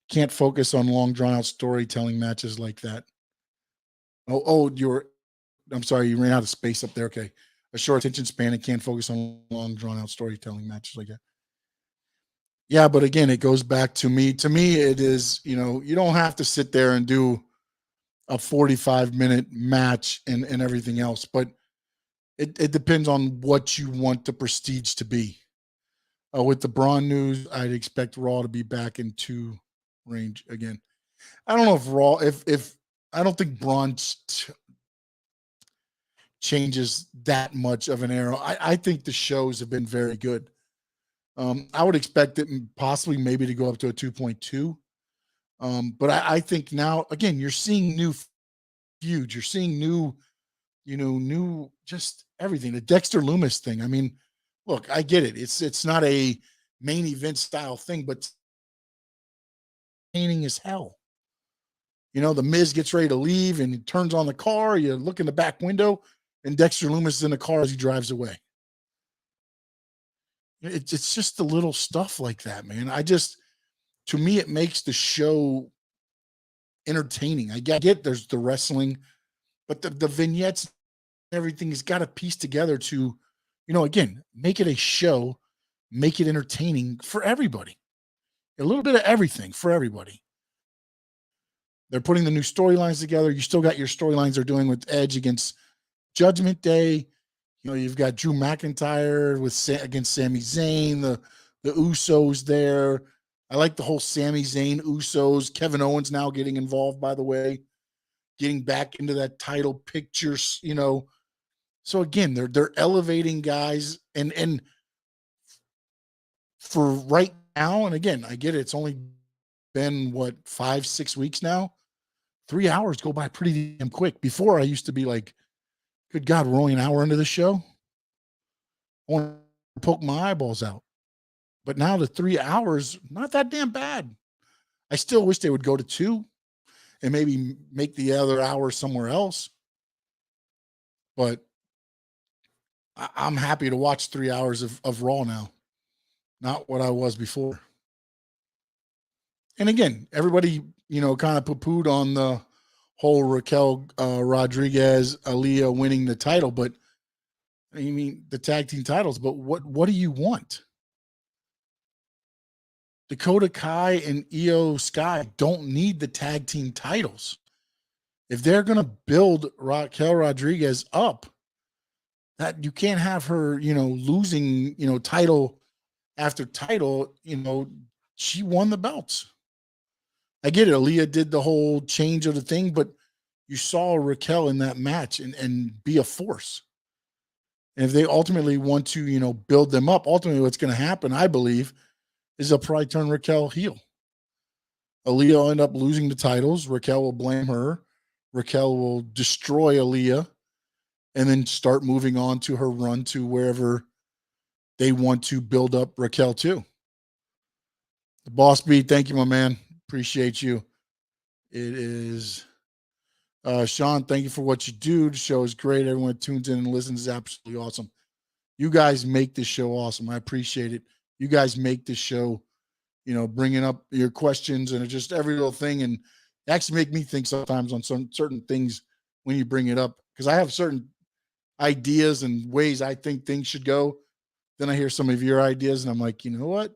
Can't focus on long drawn out storytelling matches like that. I'm sorry, you ran out of space up there. Okay. A short attention span and can't focus on long drawn out storytelling matches like that. Yeah, but again, it goes back to me. To me, it is, you don't have to sit there and do a 45-minute match and everything else, but it depends on what you want the prestige to be. With the Braun news, I'd expect Raw to be back in 2 range again. I don't know if Raw, if I don't think Braun changes that much of an arrow. I think the shows have been very good. I would expect it possibly maybe to go up to a 2.2. But I think now, again, you're seeing new feuds. You're seeing new just everything. The Dexter Lumis thing. I mean, look, I get it. It's not a main event style thing, but entertaining as hell. The Miz gets ready to leave and he turns on the car. You look in the back window and Dexter Lumis is in the car as he drives away. It's just the little stuff like that, man. To me, it makes the show entertaining. I get there's the wrestling, but the vignettes, everything has got to piece together to, again, make it a show, make it entertaining for everybody. A little bit of everything for everybody. They're putting the new storylines together. You still got your storylines they're doing with Edge against Judgment Day, you know, you've got Drew McIntyre against Sami Zayn, the Usos there. I like the whole Sami Zayn Usos. Kevin Owens now getting involved, by the way, getting back into that title picture, you know. So again, they're elevating guys, and for right now, and again, I get it, it's only been what 5-6 weeks now. 3 hours go by pretty damn quick. Before, I used to be like, good God, we're only an hour into the show. I want to poke my eyeballs out. But now the 3 hours, not that damn bad. I still wish they would go to 2 and maybe make the other hour somewhere else. But I'm happy to watch 3 hours of Raw now. Not what I was before. And again, everybody, you know, kind of poo-pooed on the whole Raquel Rodriguez, Aaliyah winning the title, but I mean the tag team titles, but what do you want? Dakota Kai and Io Sky don't need the tag team titles. If they're going to build Raquel Rodriguez up, that you can't have her, you know, losing, you know, title after title. You know, she won the belts. I get it. Aaliyah did the whole change of the thing, but you saw Raquel in that match and be a force. And if they ultimately want to, you know, build them up, ultimately what's going to happen, I believe, is they'll probably turn Raquel heel. Aaliyah will end up losing the titles. Raquel will blame her. Raquel will destroy Aaliyah and then start moving on to her run to wherever they want to build up Raquel to. The Boss B, thank you, my man. Appreciate you. It is Sean, thank you for what you do. The show is great. Everyone tunes in and listens is absolutely awesome. You guys make this show awesome. I appreciate it. You guys make this show, you know, bringing up your questions and just every little thing, and actually make me think sometimes on some certain things when you bring it up, because I have certain ideas and ways I think things should go. Then I hear some of your ideas and I'm like, you know what?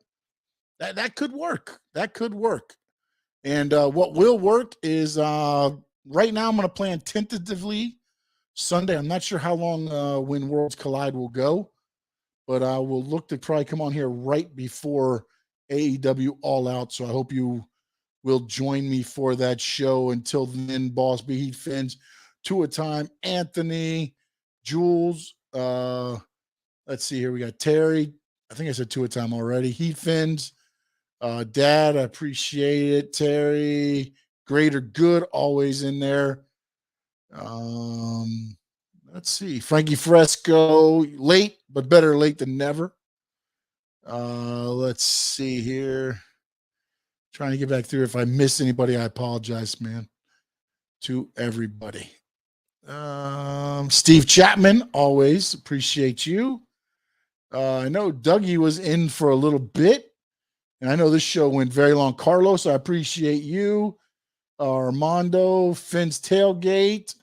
That could work. That could work. And what will work is right now I'm going to plan tentatively Sunday. I'm not sure how long When Worlds Collide will go, but I will look to probably come on here right before AEW All Out. So I hope you will join me for that show. Until then, Boss B, Heat Fins, Two at Time, Anthony, Jules. Let's see here. We got Terry. I think I said Two at Time already. Heat Fins. Dad, I appreciate it. Terry, Greater Good, always in there. Let's see. Frankie Fresco, late, but better late than never. Let's see here. Trying to get back through. If I miss anybody, I apologize, man, to everybody. Steve Chapman, always appreciate you. I know Dougie was in for a little bit, and I know this show went very long. Carlos, I appreciate you. Armando, Finn's Tailgate.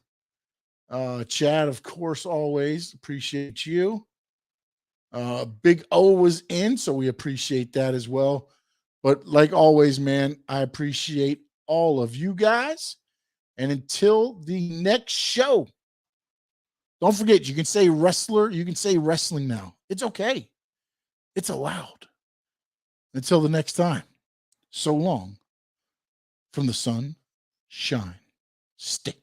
Chad, of course, always appreciate you. Big O was in, so we appreciate that as well. But like always, man, I appreciate all of you guys. And until the next show, don't forget, you can say wrestler, you can say wrestling now. It's okay. It's allowed. Until the next time, so long from the Sunshine State.